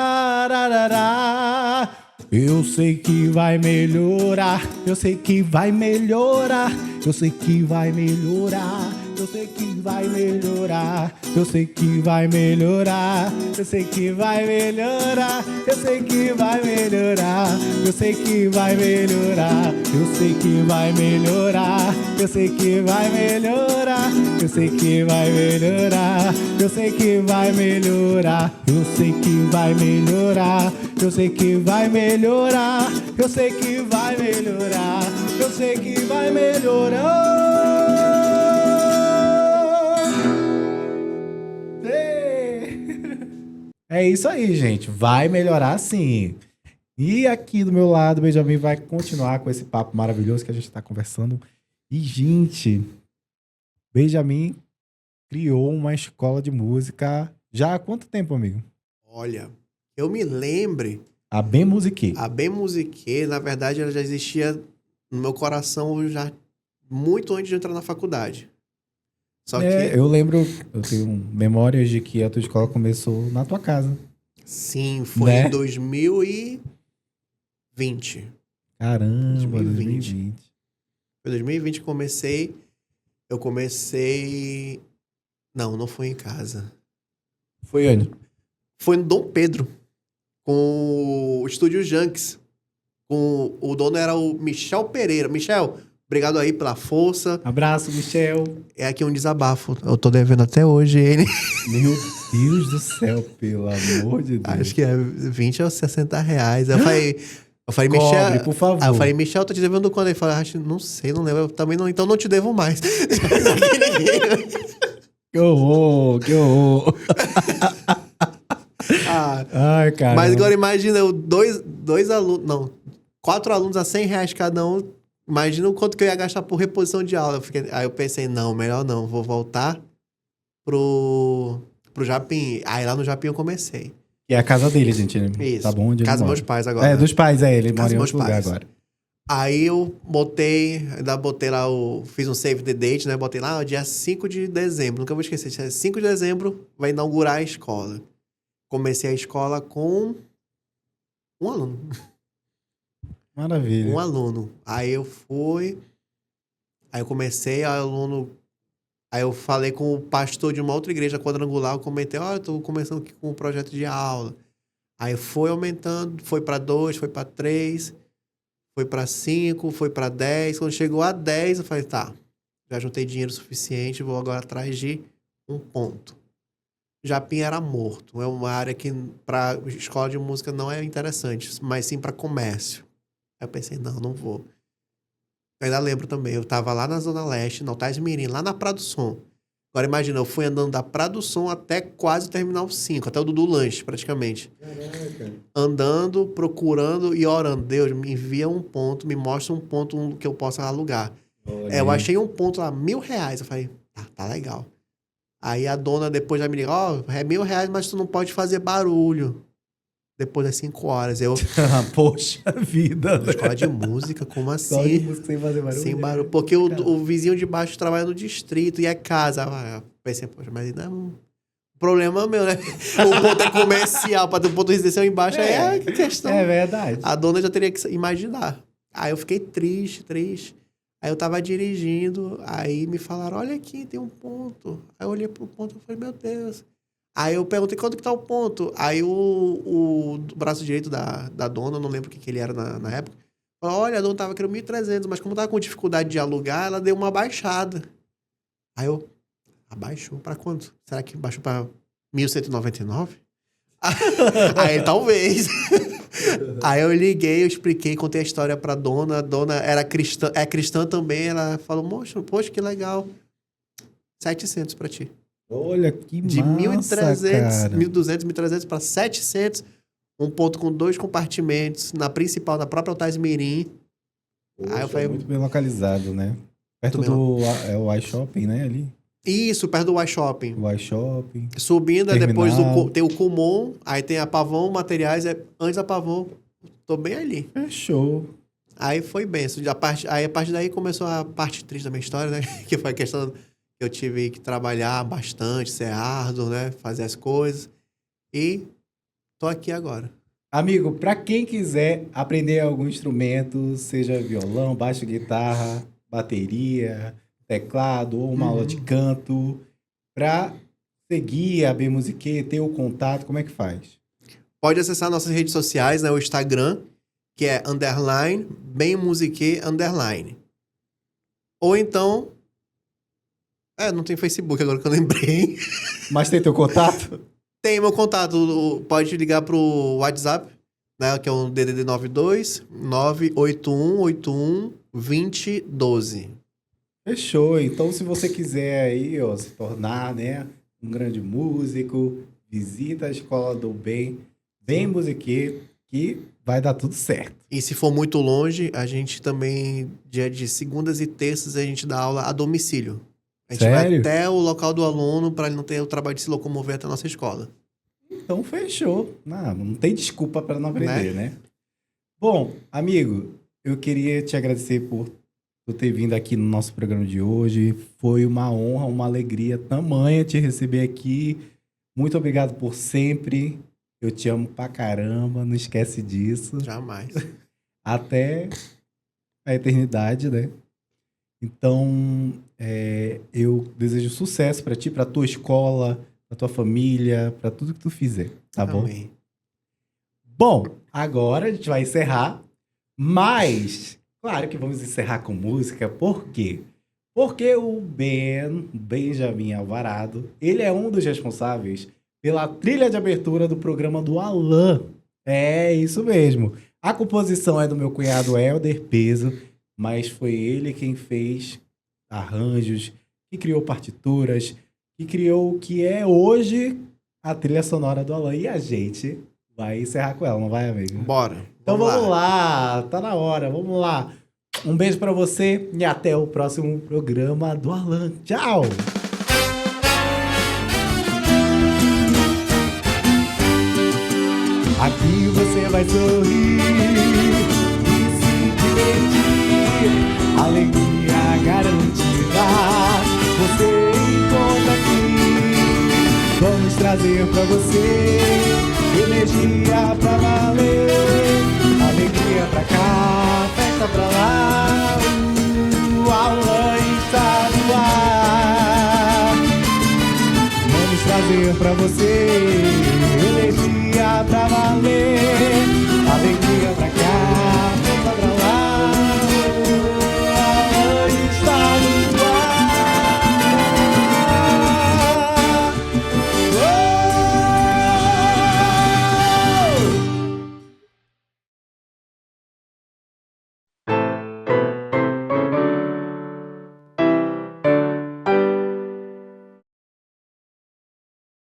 Ararará. Eu sei que vai melhorar, eu sei que vai melhorar, eu sei que vai melhorar, eu sei que vai melhorar, eu sei que vai melhorar, eu sei que vai melhorar, eu sei que vai melhorar, eu sei que vai melhorar, eu sei que vai melhorar, eu sei que vai melhorar, eu sei que vai melhorar, eu sei que vai melhorar, eu sei que vai melhorar, eu sei que vai melhorar, eu sei que vai melhorar, eu sei que vai melhorar. É isso aí, gente. Vai melhorar sim. E aqui do meu lado, o Benjamin vai continuar com esse papo maravilhoso que a gente está conversando. E, gente, Benjamin criou uma escola de música já há quanto tempo, amigo? Olha, eu me lembre, A Bem Musique. a Bem Musique, na verdade, ela já existia no meu coração já muito antes de entrar na faculdade. Só que, Eu lembro, eu tenho memórias de que a tua escola começou na tua casa. sim, foi Né? em 2020. Caramba, 2020. 2020. Foi 2020 que comecei. Eu comecei... Não foi em casa. Foi onde? Foi no Dom Pedro, com o Estúdio Junks. O dono era o Michel Pereira. Michel, obrigado aí pela força. Abraço, Michel. É aqui um desabafo. Eu tô devendo até hoje ele. Meu Deus do céu, pelo amor de Deus. Acho que é 20 ou 60 reais. Eu falei, Cobre, Michel... por favor. Aí eu falei, Michel, tô te devendo quando? Ele falou, acho, não sei, não lembro. Eu também não, então não te devo mais. Que horror, que horror. Ah, Ai, cara. mas agora imagina, dois alunos... Não, 4 alunos a 100 reais cada um. Imagina o quanto que eu ia gastar por reposição de aula. Aí eu pensei, não, melhor não. Vou voltar pro Japim. Aí lá no Japim eu comecei. Que é a casa dele, gente. Isso. Tá bom onde ele Casa dos mora. meus pais agora. É, dos pais, ele Casa mora em dos outro meus lugar pais. agora. Aí eu ainda botei lá fiz um save the date, né? Botei lá, dia 5 de dezembro. Nunca vou esquecer. Dia 5 de dezembro vai inaugurar a escola. Comecei a escola com um aluno. Maravilha. Um aluno. Aí eu fui. Aí eu comecei, aí eu falei com o pastor de uma outra igreja quadrangular, eu comentei, eu tô começando aqui com um projeto de aula. Aí foi aumentando, foi para 2, foi para 3, foi para 5, foi para 10. Quando chegou a 10, eu falei, tá, já juntei dinheiro suficiente, vou agora atrás de um ponto. Japim era morto. É uma área que para escola de música não é interessante, mas sim para comércio. Aí eu pensei, não vou. Eu ainda lembro também, eu tava lá na Zona Leste, no Altais Mirim, lá na Prado Som. Agora imagina, eu fui andando da Prado Som até quase o Terminal 5, até o Dudu Lanche, praticamente. Caraca. Andando, procurando e orando. Deus, me envia um ponto, me mostra um ponto que eu possa alugar. Eu achei um ponto lá, R$1.000. Eu falei, tá legal. Aí a dona depois já me ligou, é R$1.000, mas tu não pode fazer barulho. Depois das 5 horas. Eu, Poxa vida. escola de música, como assim? Só de música sem fazer barulho. Sem barulho. Porque o vizinho de baixo trabalha no distrito e é casa. Eu pensei, poxa, mas não é um problema meu, né? O ponto é comercial, para ter um ponto residencial embaixo é questão. É verdade. A dona já teria que imaginar. Aí eu fiquei triste. Aí eu tava dirigindo, aí me falaram, olha aqui, tem um ponto. Aí eu olhei pro ponto e falei, meu Deus. Aí eu perguntei, quanto que tá o ponto? Aí o braço direito da dona, não lembro o que ele era na época, falou, olha, a dona tava querendo 1.300, mas como tava com dificuldade de alugar, ela deu uma baixada. Aí eu, abaixou pra quanto? Será que baixou pra 1.199? Aí talvez. Aí eu liguei, eu expliquei, contei a história pra dona. A dona era cristã, é cristã também. Ela falou, poxa, que legal. 700 pra ti. Olha que De massa, 1.300, cara. 1.200, 1.300 pra 700. Um ponto com 2 compartimentos. Na principal, na própria Altais Mirim. Poxa, Aí eu falei, muito bem localizado, né? Perto Muito bem do o iShopping, né? Ali. isso, perto do iShopping. O iShopping. Subindo, aí Terminal. depois tem o Kumon, aí tem a Pavão Materiais, antes da Pavão. Tô bem ali. Fechou. Aí foi bem. Aí a partir daí começou a parte triste da minha história, né? Que foi a questão que eu tive que trabalhar bastante, ser árduo, né? Fazer as coisas. E tô aqui agora. Amigo, pra quem quiser aprender algum instrumento, seja violão, baixo, guitarra, bateria, teclado ou uma aula de canto, pra seguir a B Musique, ter o contato, como é que faz? Pode acessar nossas redes sociais, né? O Instagram, que é _ bem musique _ Ou então... não tem Facebook agora que eu lembrei. Mas tem teu contato? Tem meu contato, pode ligar pro WhatsApp, né, que é o DDD 92 98181 2012. Fechou. Então, se você quiser aí, ó, se tornar, né, um grande músico, visita a Escola do Bem Musique, que vai dar tudo certo. E se for muito longe, a gente também, dia de segundas e terças, a gente dá aula a domicílio. A gente vai Sério? até o local do aluno para ele não ter o trabalho de se locomover até a nossa escola. Então, fechou. Não tem desculpa para não aprender, né? Bom, amigo, eu queria te agradecer por por ter vindo aqui no nosso programa de hoje. Foi uma honra, uma alegria tamanha te receber aqui. Muito obrigado por sempre. Eu te amo pra caramba, não esquece disso. Jamais. Até a eternidade, né? Então, eu desejo sucesso pra ti, pra tua escola, pra tua família, pra tudo que tu fizer, tá bom? Amém. Bom, agora a gente vai encerrar, mas, claro que vamos encerrar com música, por quê? Porque o Benjamin Alvarado, ele é um dos responsáveis pela trilha de abertura do programa do Alan. É isso mesmo. A composição é do meu cunhado Helder Peso, mas foi ele quem fez arranjos, que criou partituras, que criou o que é hoje a trilha sonora do Alan. E a gente vai encerrar com ela, não vai, amigo? Bora. Então vamos lá, tá na hora, vamos lá. Um beijo pra você e até o próximo programa do Alan. Tchau! Aqui você vai sorrir e se divertir. Alegria garantida você encontra aqui. Vamos trazer pra você energia pra valer.